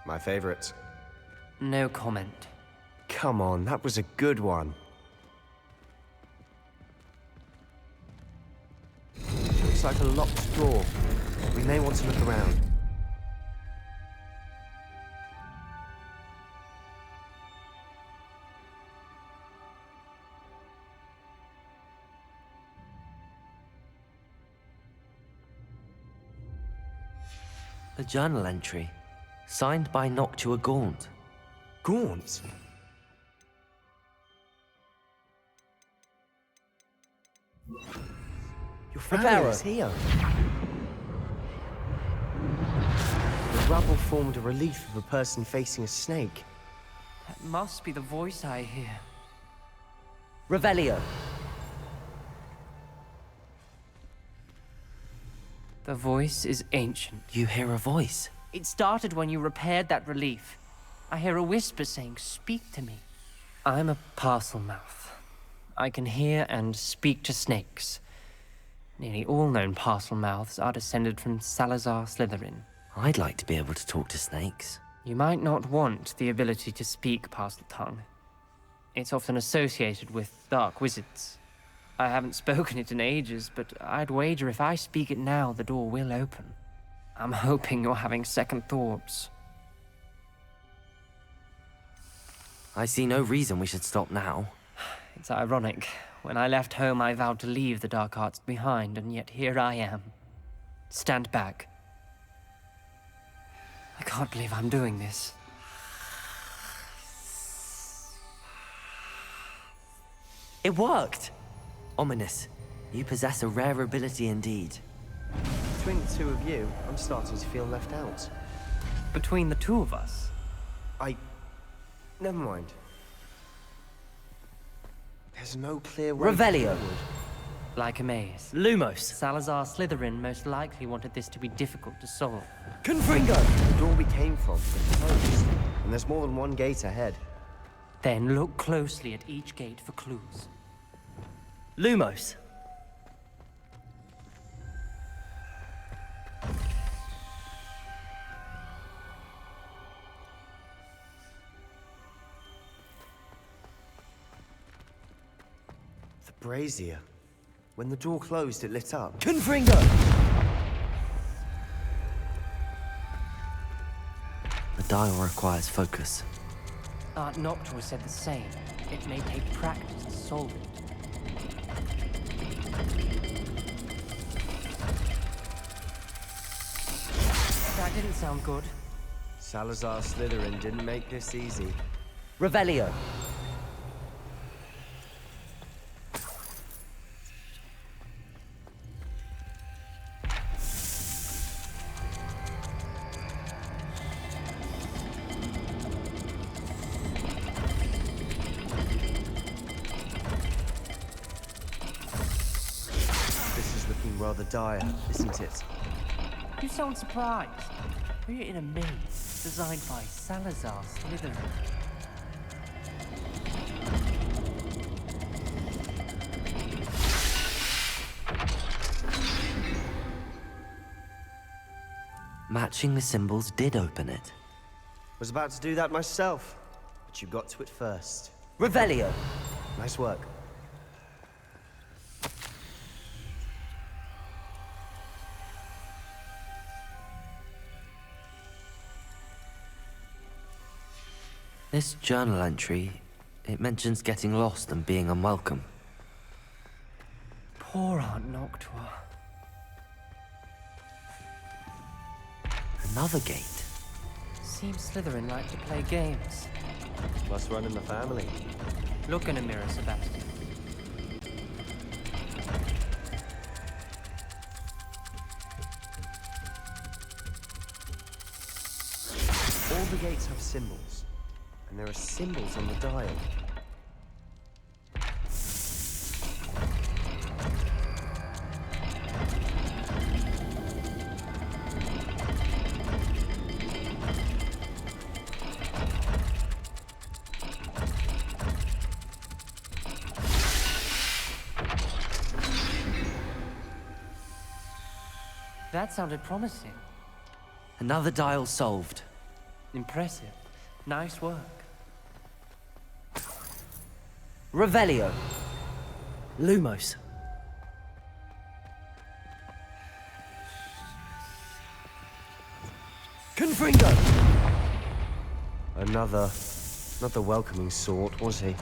My favorite. No comment. Come on, that was a good one. Looks like a locked door. We may want to look around. A journal entry, signed by Noctua Gaunt. Gaunt? Your family is here. The rubble formed a relief of a person facing a snake. That must be the voice I hear. Revelio. The voice is ancient. You hear a voice? It started when you repaired that relief. I hear a whisper saying, "Speak to me." I'm a parcel mouth. I can hear and speak to snakes. Nearly all known parcel mouths are descended from Salazar Slytherin. I'd like to be able to talk to snakes. You might not want the ability to speak parcel tongue. It's often associated with dark wizards. I haven't spoken it in ages, but I'd wager if I speak it now, the door will open. I'm hoping you're having second thoughts. I see no reason we should stop now. It's ironic. When I left home, I vowed to leave the dark arts behind, and yet here I am. Stand back. I can't believe I'm doing this. It worked! Ominous, you possess a rare ability indeed. Between the two of you, I'm starting to feel left out. Between the two of us? Never mind. There's no clear way Revelio. forward. Like a maze. Lumos. Salazar Slytherin most likely wanted this to be difficult to solve. Confringo! The door we came from is closed, and there's more than one gate ahead. Then look closely at each gate for clues. Lumos. The brazier. When the door closed, it lit up. Confringo! The dial requires focus. Art Noctua said the same. It may take practice to solve it. That didn't sound good. Salazar Slytherin didn't make this easy. Revelio. This is looking rather dire, isn't it? You sound surprised. We're in a maze designed by Salazar Slytherin. Matching the symbols did open it. Was about to do that myself, but you got to it first. Revelio. Nice work. This journal entry, it mentions getting lost and being unwelcome. Poor Aunt Noctua. Another gate. Seems Slytherin like to play games. Must run in the family. Look in a mirror, Sebastian. All the gates have symbols, and there are symbols on the dial. That sounded promising. Another dial solved. Impressive. Nice work. Revelio. Lumos. Confringo. Another, not the welcoming sort, was he?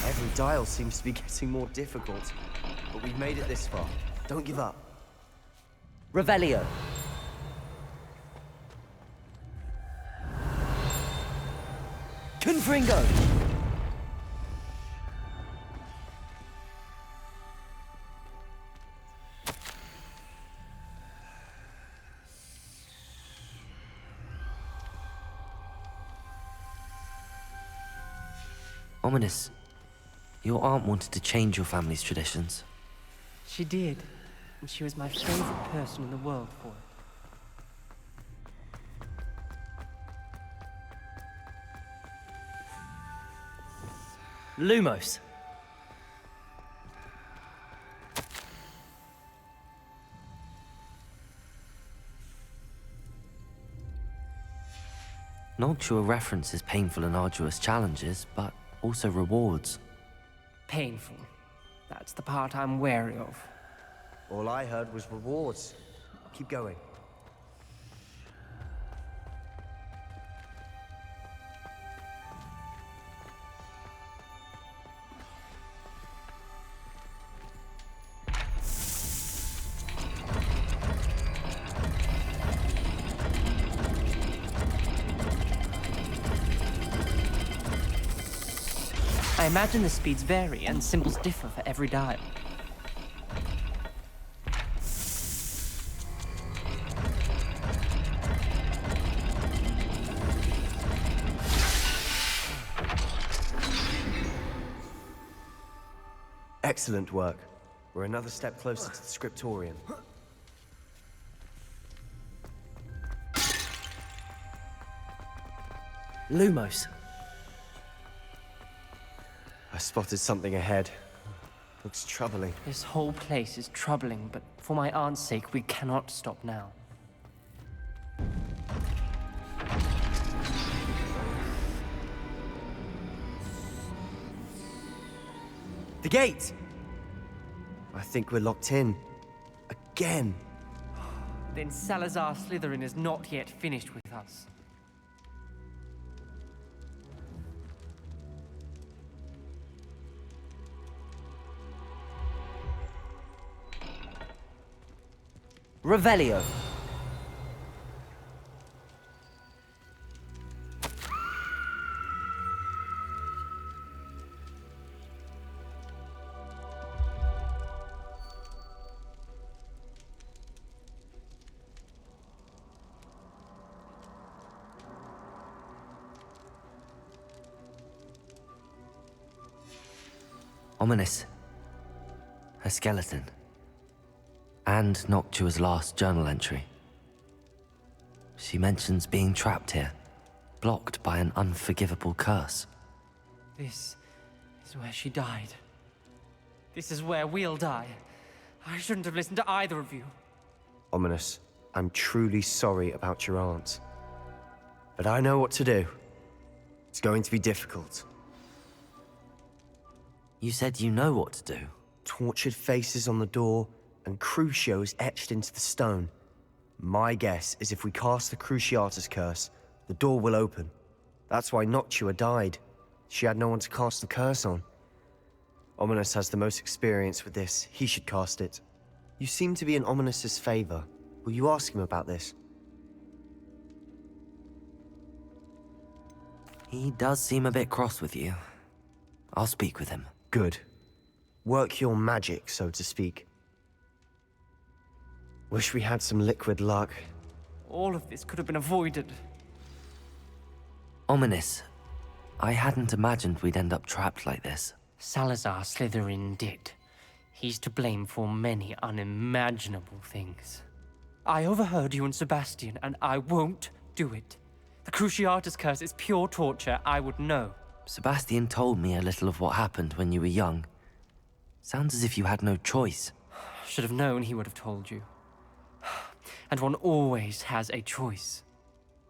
Every dial seems to be getting more difficult, but we've made it this far. Don't give up. Revelio. Confringo. Ominous. Your aunt wanted to change your family's traditions. She did. and she was my favorite person in the world for it. Lumos. Noctua references painful and arduous challenges, but also rewards. Painful. That's the part I'm wary of. All I heard was rewards. Keep going. I imagine the speeds vary and symbols differ for every dial. Excellent work. We're another step closer to the scriptorium. Lumos. I spotted something ahead. Looks troubling. This whole place is troubling, but for my aunt's sake, we cannot stop now. The gate! I think we're locked in. Again. Then Salazar Slytherin is not yet finished with us. Revelio. Ominous. Her skeleton. And Noctua's last journal entry. She mentions being trapped here, blocked by an unforgivable curse. This is where she died. This is where we'll die. I shouldn't have listened to either of you. Ominous, I'm truly sorry about your aunt. But I know what to do. It's going to be difficult. You said you know what to do. Tortured faces on the door, and Crucio is etched into the stone. My guess is if we cast the Cruciatus curse, the door will open. That's why Noctua died. She had no one to cast the curse on. Ominous has the most experience with this. He should cast it. You seem to be in Ominous's favor. Will you ask him about this? He does seem a bit cross with you. I'll speak with him. Good. Work your magic, so to speak. Wish we had some liquid luck. All of this could have been avoided. Ominous. I hadn't imagined we'd end up trapped like this. Salazar Slytherin did. He's to blame for many unimaginable things. I overheard you and Sebastian, and I won't do it. The Cruciatus curse is pure torture, I would know. Sebastian told me a little of what happened when you were young. Sounds as if you had no choice. Should have known he would have told you. And one always has a choice.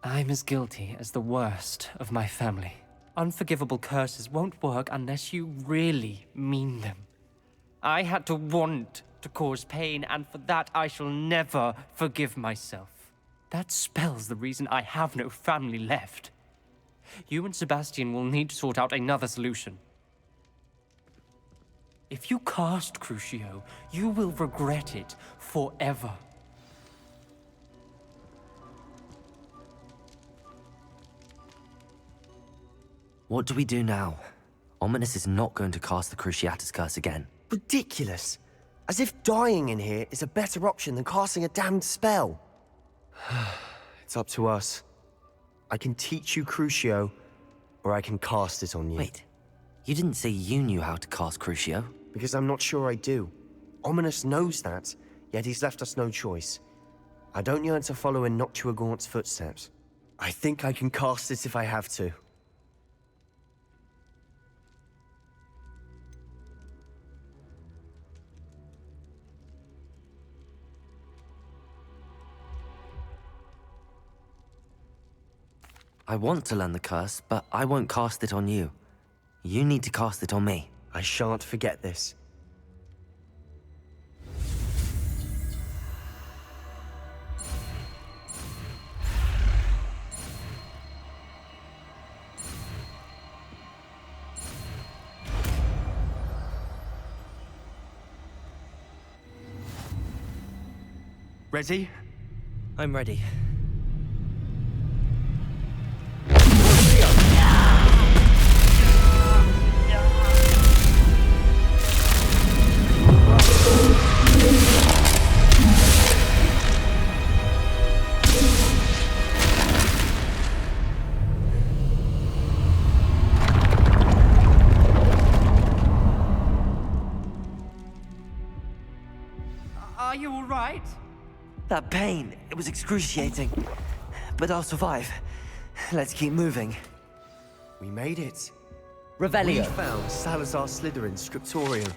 I'm as guilty as the worst of my family. Unforgivable curses won't work unless you really mean them. I had to want to cause pain, and for that I shall never forgive myself. That spells the reason I have no family left. You and Sebastian will need to sort out another solution. If you cast Crucio, you will regret it forever. What do we do now? Ominous is not going to cast the Cruciatus curse again. Ridiculous. As if dying in here is a better option than casting a damned spell. It's up to us. I can teach you Crucio, or I can cast it on you. Wait, you didn't say you knew how to cast Crucio? Because I'm not sure I do. Ominous knows that. yet he's left us no choice. I don't yearn to follow in Noctua Gaunt's footsteps. I think I can cast it if I have to. I want to learn the curse, but I won't cast it on you. You need to cast it on me. I shan't forget this. Ready? I'm ready. Are you all right? That pain, it was excruciating. But I'll survive. Let's keep moving. We made it. Revelio. We found Salazar Slytherin's scriptorium.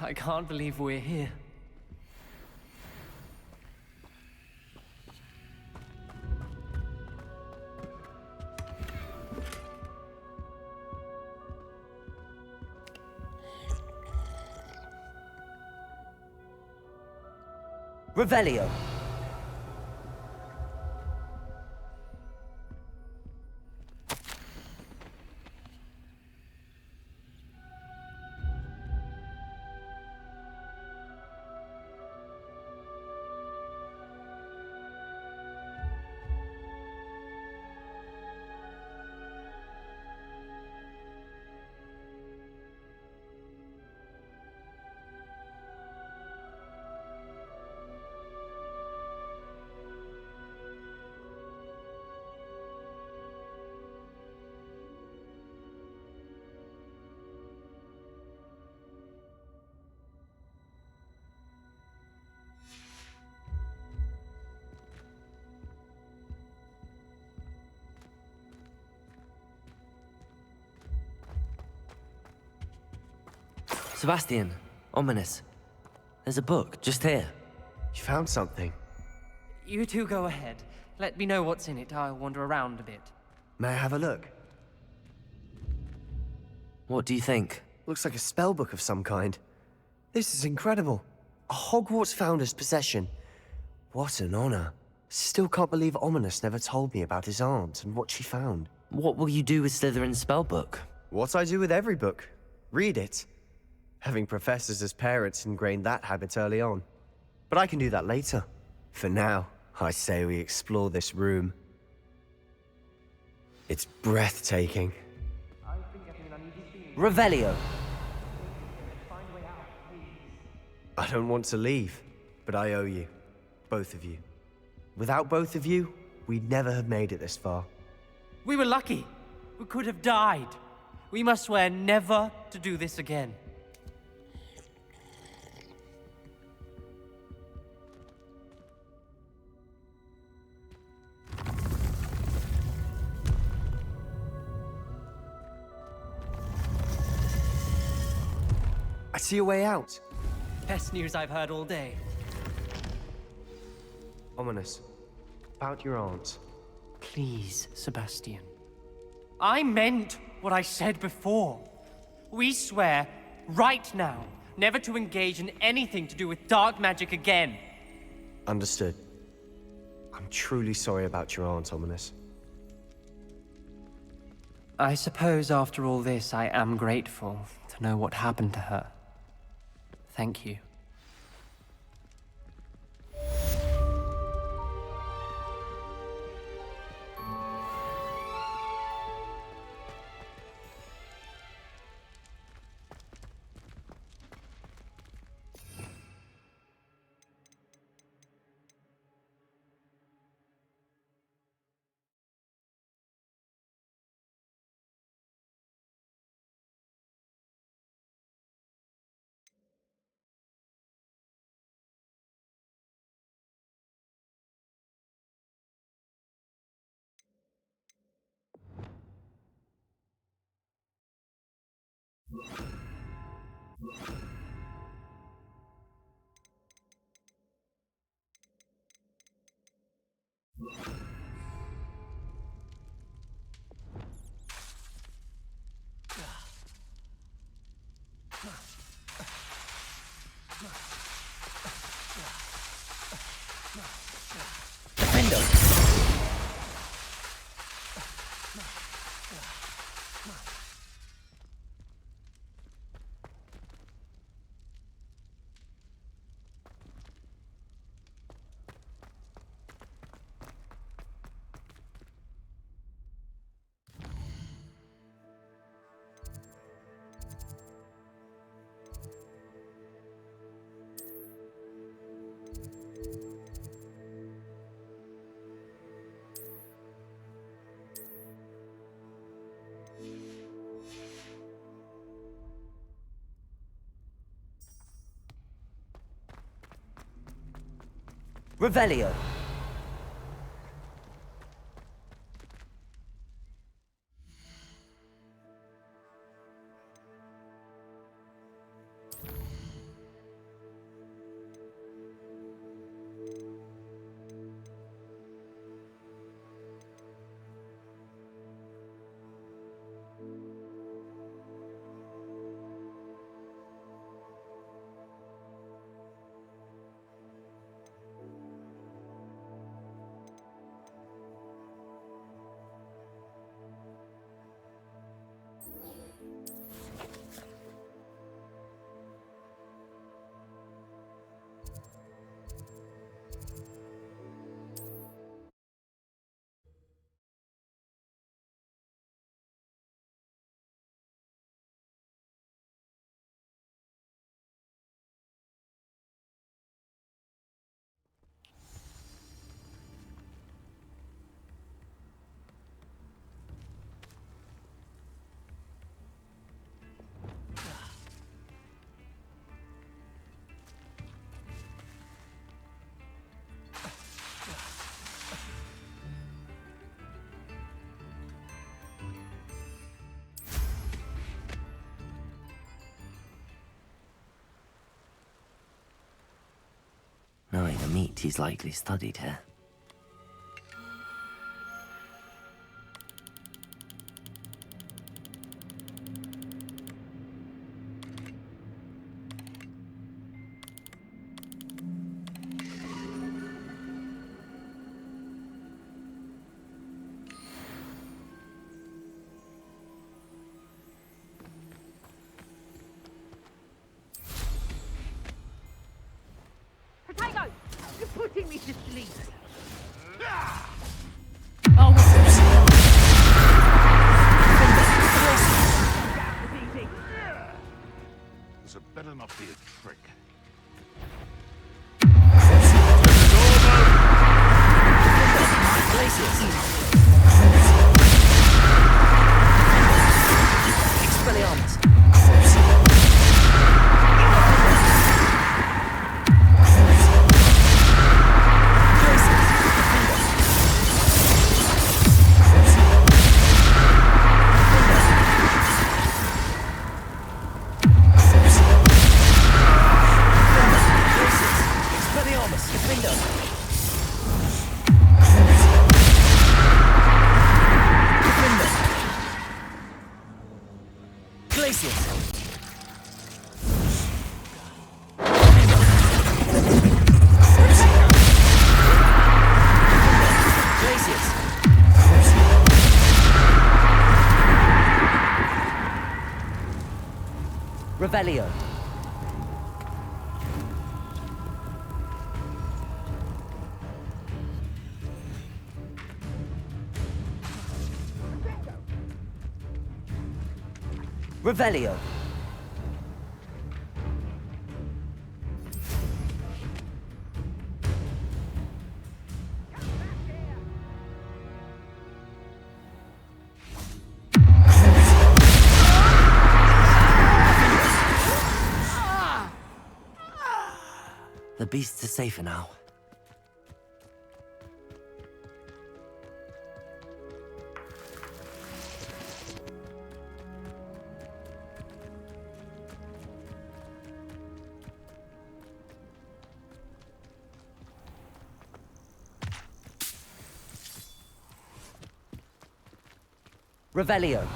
I can't believe we're here. Revelio. Sebastian, ominous. There's a book just here. You found something. You two go ahead. Let me know what's in it. I'll wander around a bit. May I have a look? What do you think? Looks like a spellbook of some kind. This is incredible. A Hogwarts founder's possession. What an honor. Still can't believe Ominous never told me about his aunt and what she found. What will you do with Slytherin's spellbook? What I do with every book. Read it. Having professors as parents ingrained that habit early on. But I can do that later. For now, I say we explore this room. It's breathtaking. Revelio. I don't want to leave, but I owe you. Both of you. Without both of you, we'd never have made it this far. We were lucky. We could have died. We must swear never to do this again. I see a way out. Best news I've heard all day. Ominous. About your aunt. Please, Sebastian. I meant what I said before. We swear, right now, never to engage in anything to do with dark magic again. Understood. I'm truly sorry about your aunt, Ominous. I suppose after all this, I am grateful to know what happened to her. Thank you. Revelio. Knowing the meat, he's likely studied here. Potato! You're putting me to sleep. This had better not be a trick. Expelliarmus. Revelio. Revelio. The beasts are safer now. Revelio.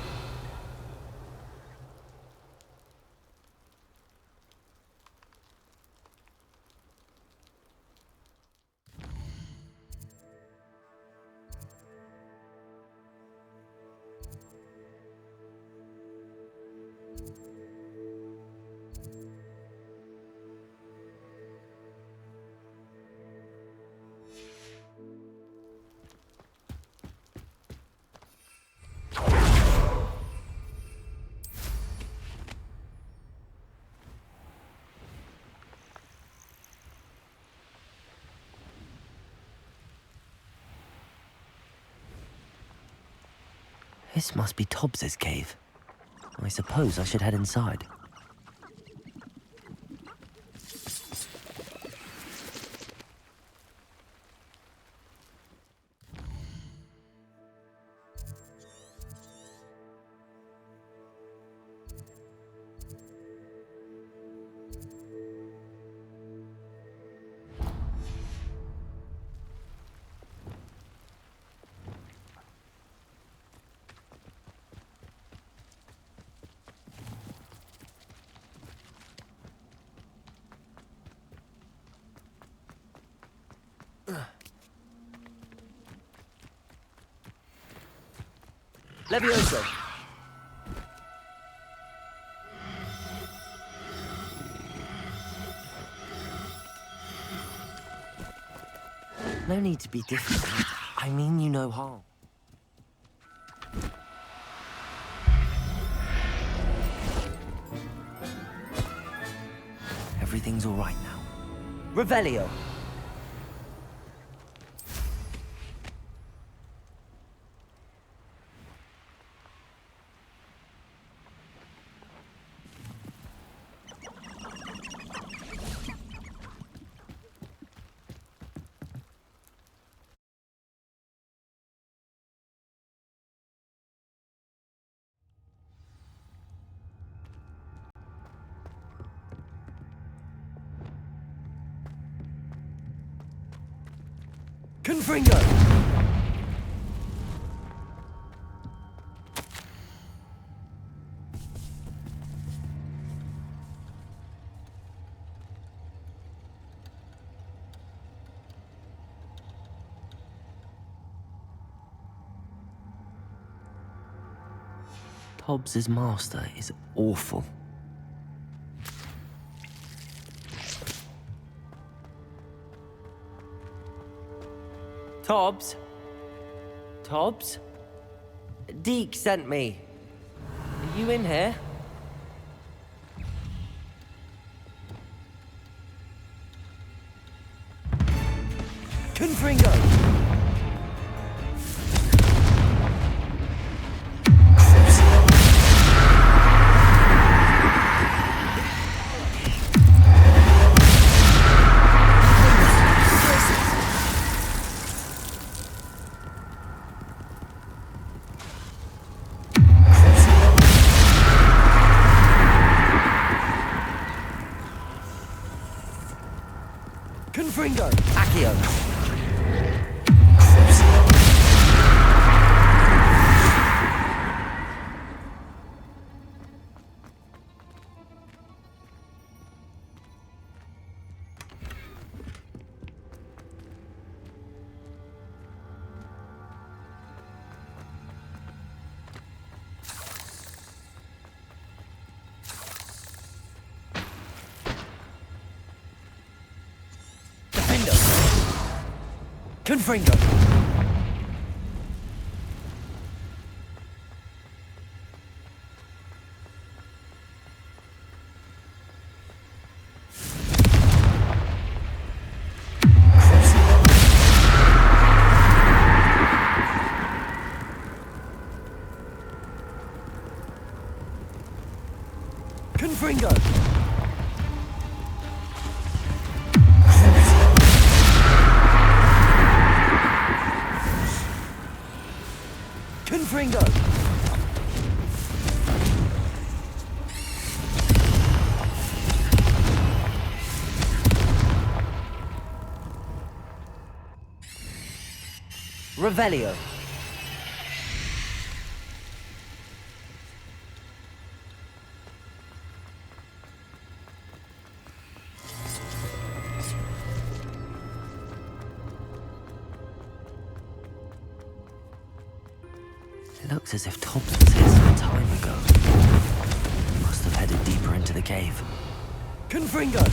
This must be Tobbs's cave. I suppose I should head inside. Levioso. No need to be difficult. I mean you no harm. Everything's all right now. Revelio. Confringo! Hobbs's master is awful. Tobbs? Tobbs? Deke sent me. Are you in here? Confringo! Confringo! Accio. Confringo! Confringo! Confringo! Revelio. It looks as if Tobbs was here some time ago. Must have headed deeper into the cave. Confringo!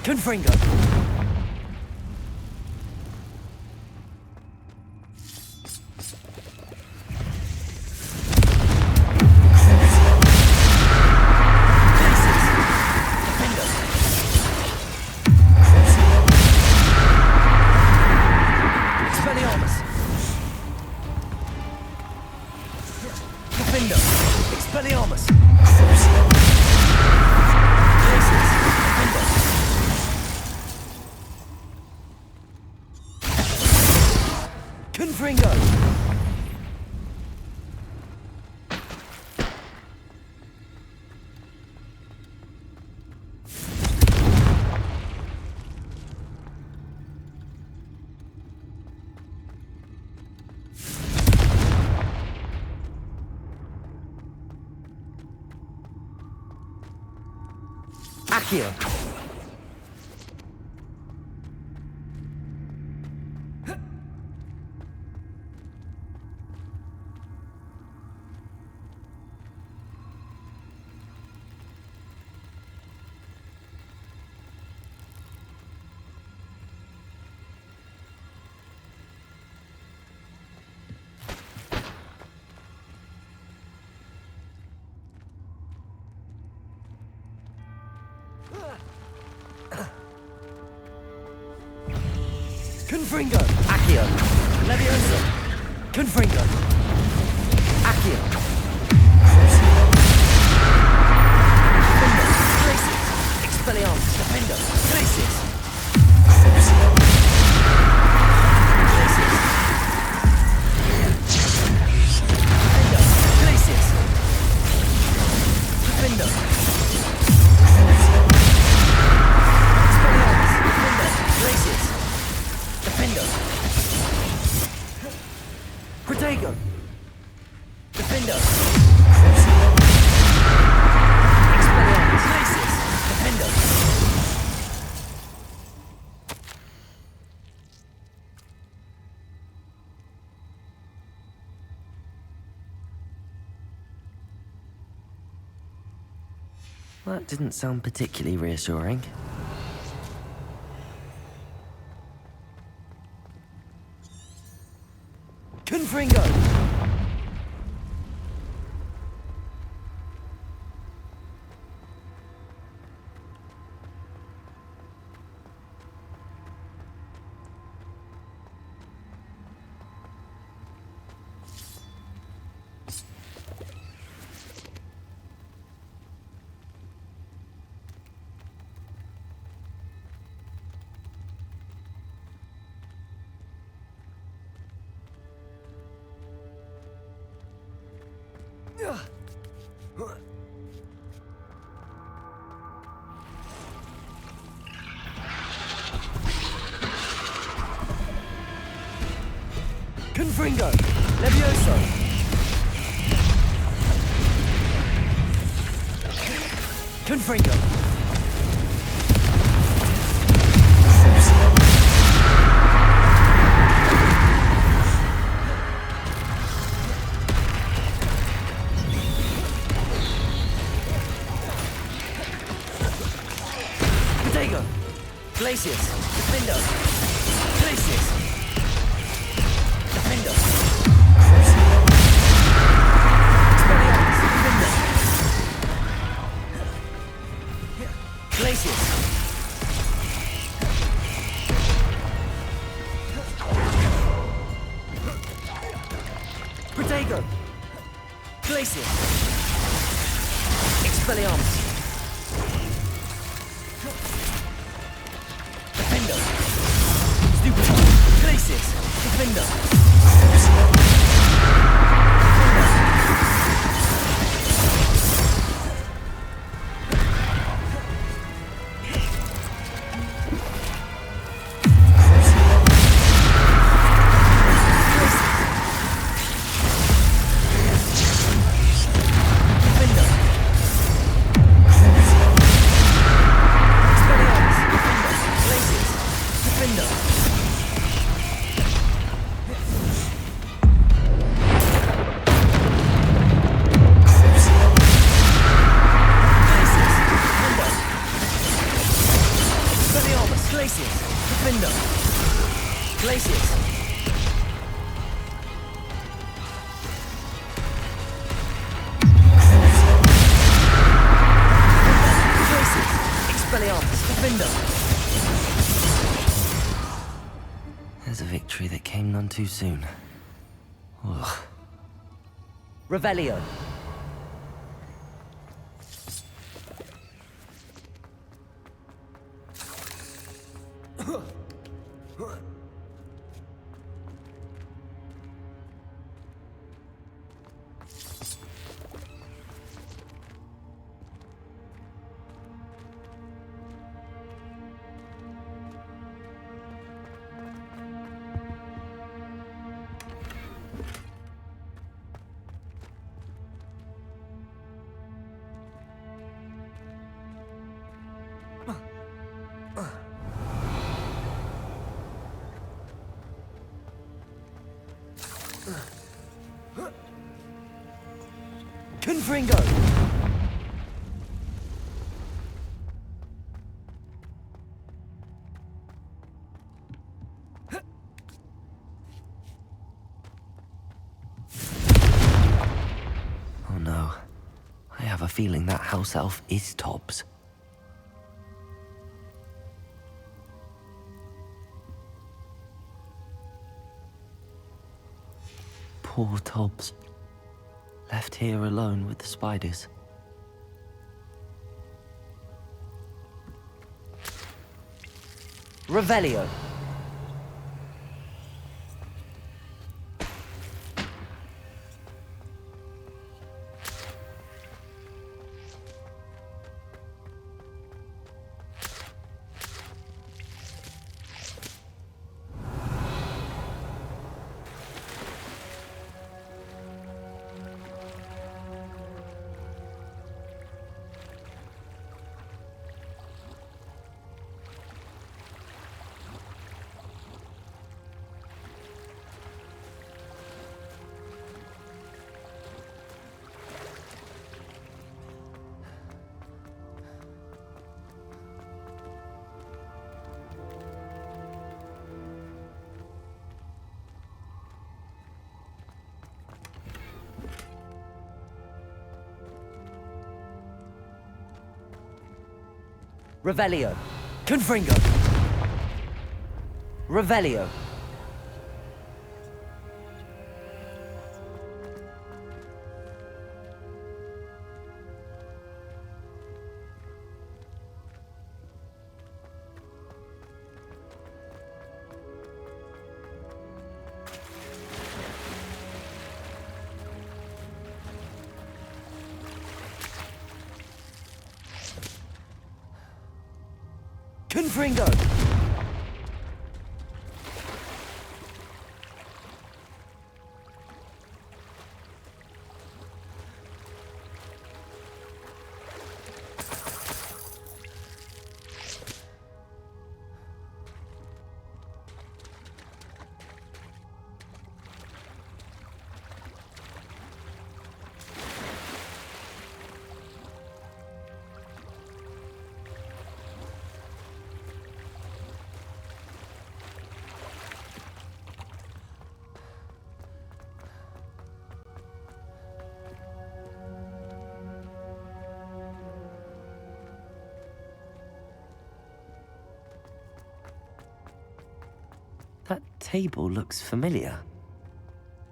Confringo! Expelliarmus! Defender! Expelliarmus! Confringo! Accio! Confringo! Accio! Levioso! Confringo! Accio! Defendo! Glacius! Expelliarmus! Defendo! Glacius! Glacius! Defendo! Glacius! Defendo! Expelliarmus! Defendo! Glacius! Defendo! Protego! Defendo! Expelliarmus! Glacius! Defendo! That didn't sound particularly reassuring. Confringo! Confringo! Levioso! Confringo! Protego! Glacius! Defendo! Glacius! Defendo! Expelliarmus! Defendo! Glacius! Protego! Glacius! Expelliarmus! Defendo! Stupid! Glacius! Defendo! Glacius! Defendo! Glacius! Glacius! Expelliarmus! Defendo! There's a victory that came none too soon. Ugh. Revelio! Confringo! Oh no. I have a feeling that house elf is Tobbs. Poor Tobbs. Left here alone with the spiders. Revelio. Revelio. Confringo. Revelio. Confringo! That table looks familiar.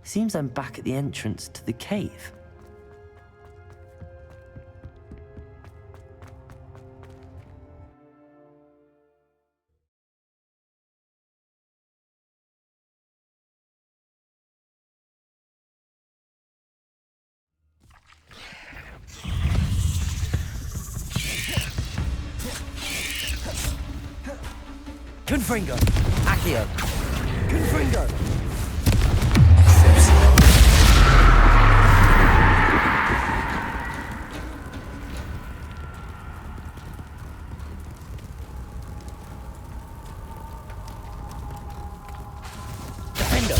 Seems I'm back at the entrance to the cave. Confringo. Accio. Confringo. Defender.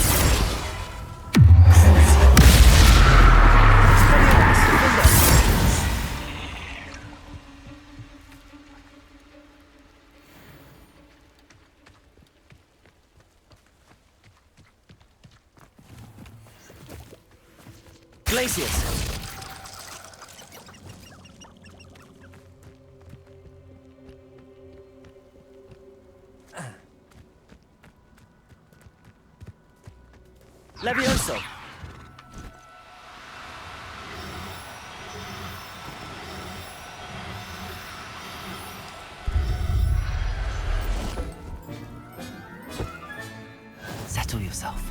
Glacius. Levioso. Settle yourself.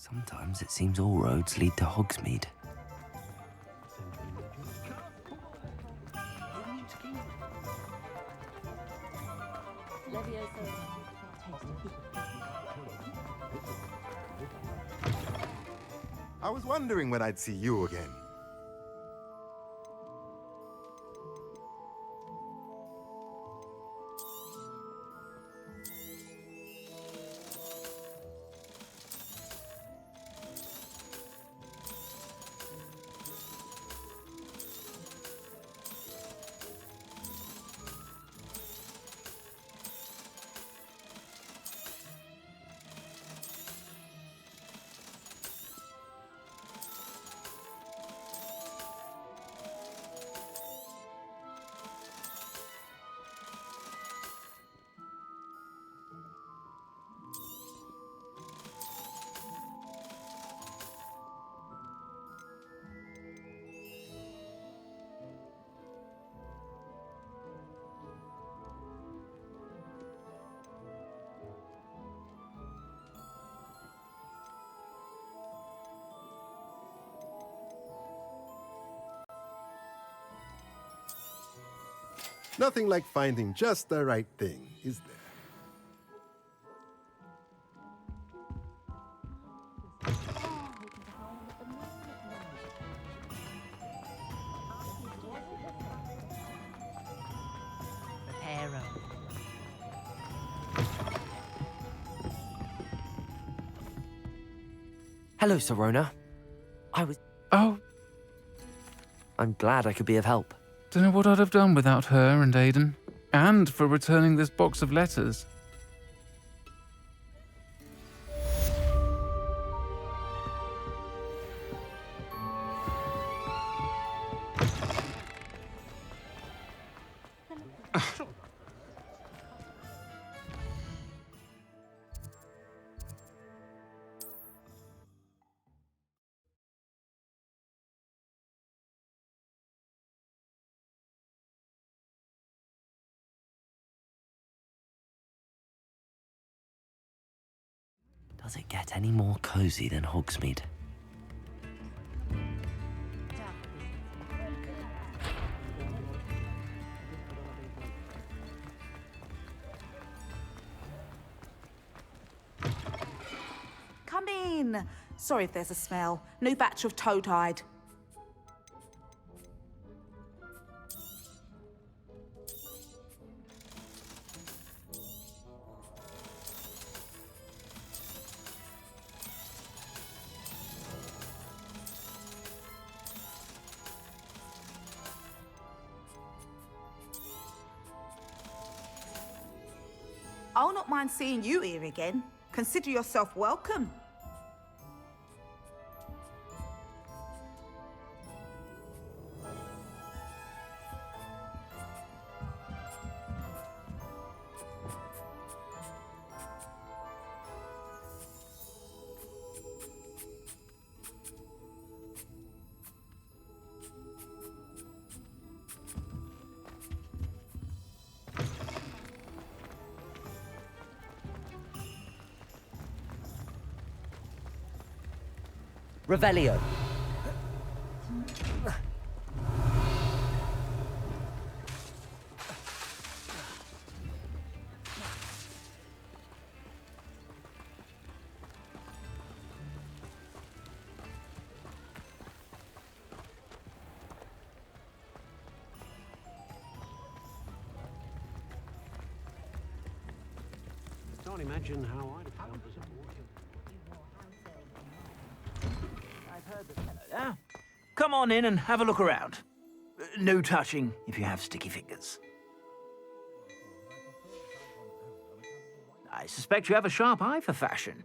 Sometimes it seems all roads lead to Hogsmeade. I was wondering when I'd see you again. Nothing like finding just the right thing, is there? Reparo. Hello, Serona. Oh, I'm glad I could be of help. don't know what I'd have done without her and Aidan. And for returning this box of letters. Does it get any more cozy than Hogsmeade? Come in. Sorry if there's a smell. New batch of toad-hide. I'll not mind seeing you here again. Consider yourself welcome. Revelio. Can't imagine how I'd have felt as a boy. Ah, come on in and have a look around. No touching if you have sticky fingers. I suspect you have a sharp eye for fashion.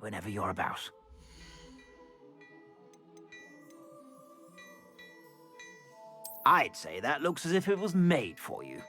whenever you're about. I'd say that looks as if it was made for you.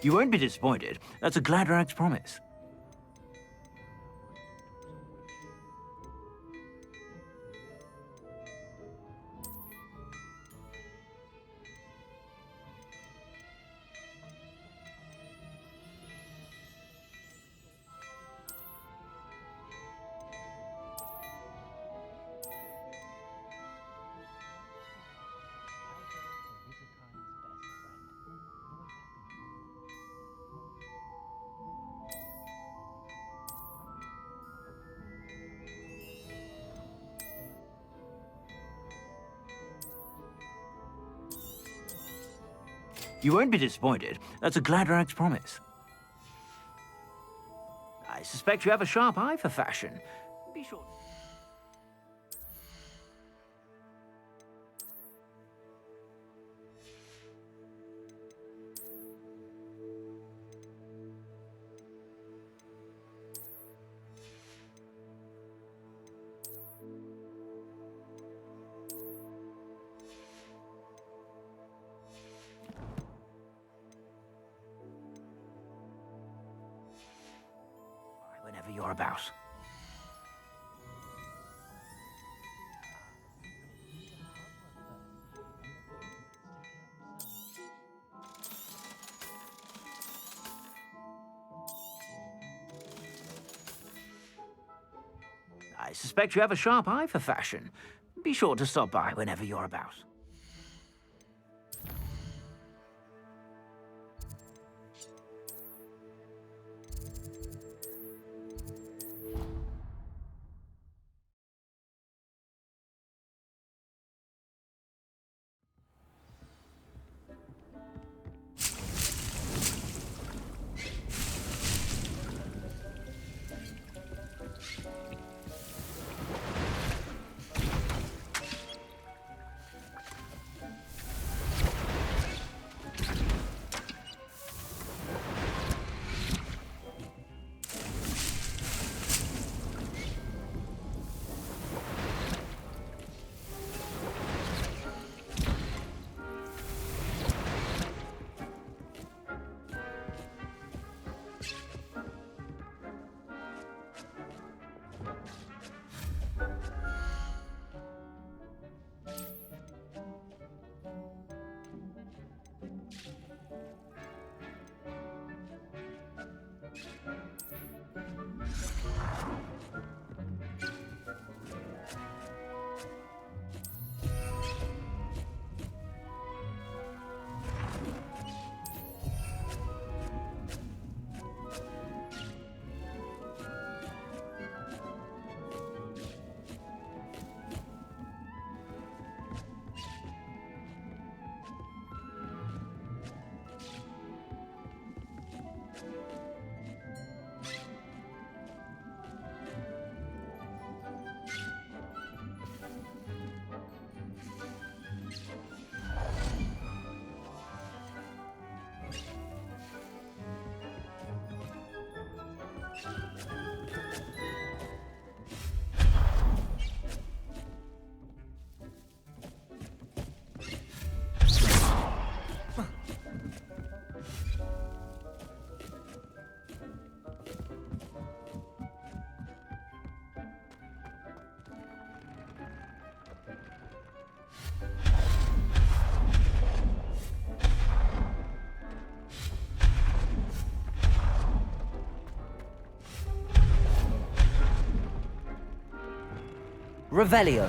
You won't be disappointed. That's a Gladrag's promise. You won't be disappointed. That's a Gladrag's promise. I suspect you have a sharp eye for fashion. Be sure. Whenever you're about. I suspect you have a sharp eye for fashion. Be sure to stop by whenever you're about. Revelio.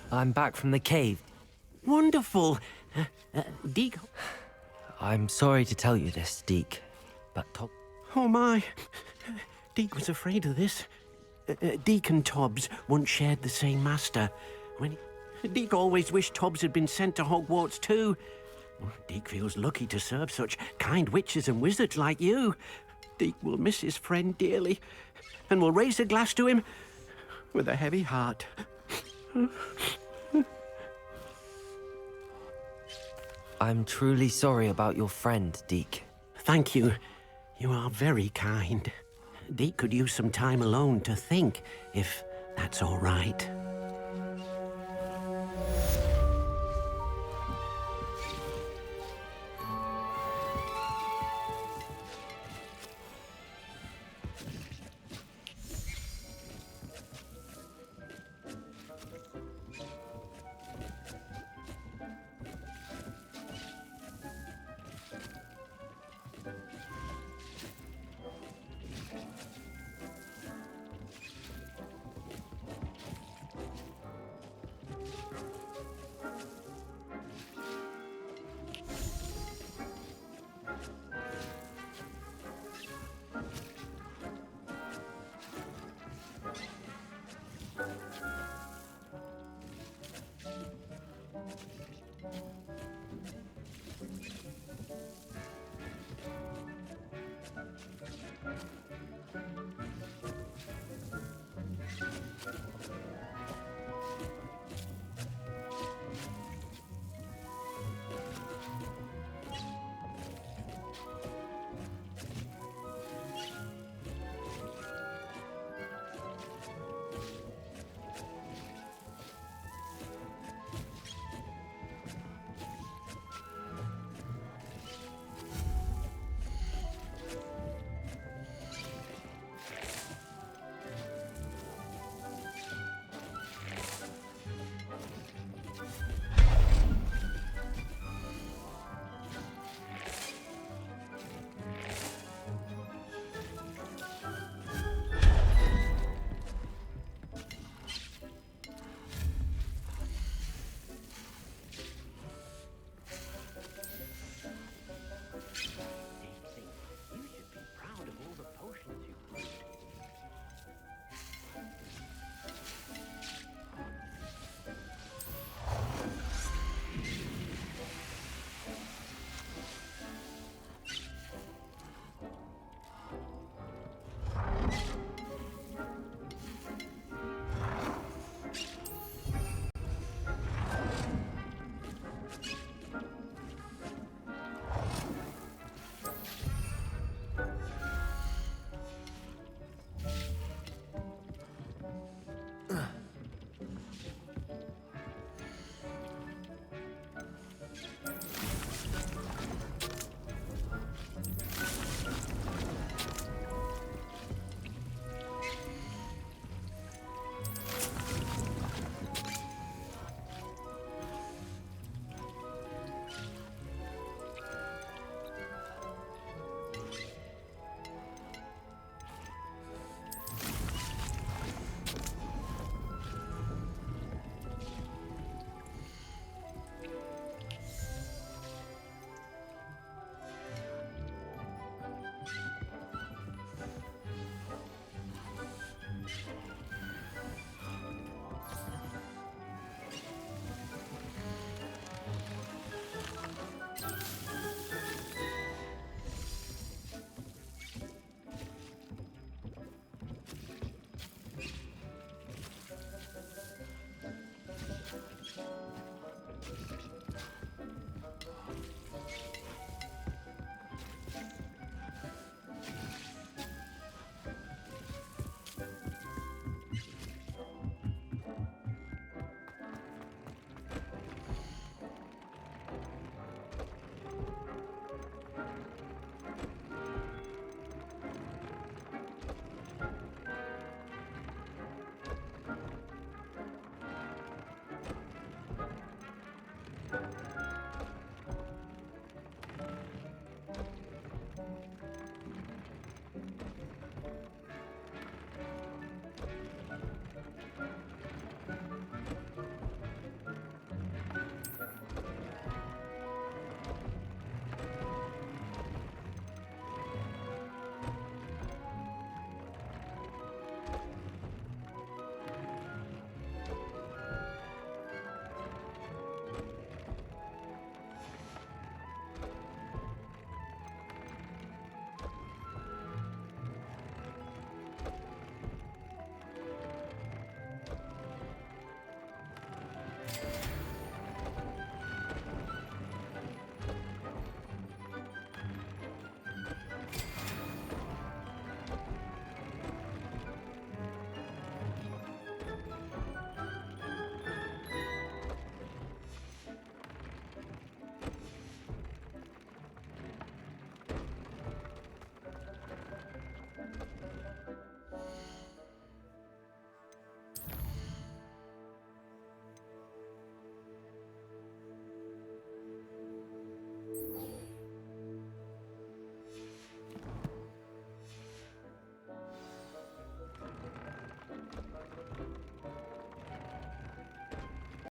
I'm back from the cave. Wonderful. Deek. I'm sorry to tell you this, Deke, but Oh my. Deke was afraid of this. Deke and Tobbs once shared the same master. Deke always wished Tobbs had been sent to Hogwarts too. Deke feels lucky to serve such kind witches and wizards like you. Deke will miss his friend dearly, and will raise a glass to him with a heavy heart. I'm truly sorry about your friend, Deke. Thank you. You are very kind. Deke could use some time alone to think, if that's all right.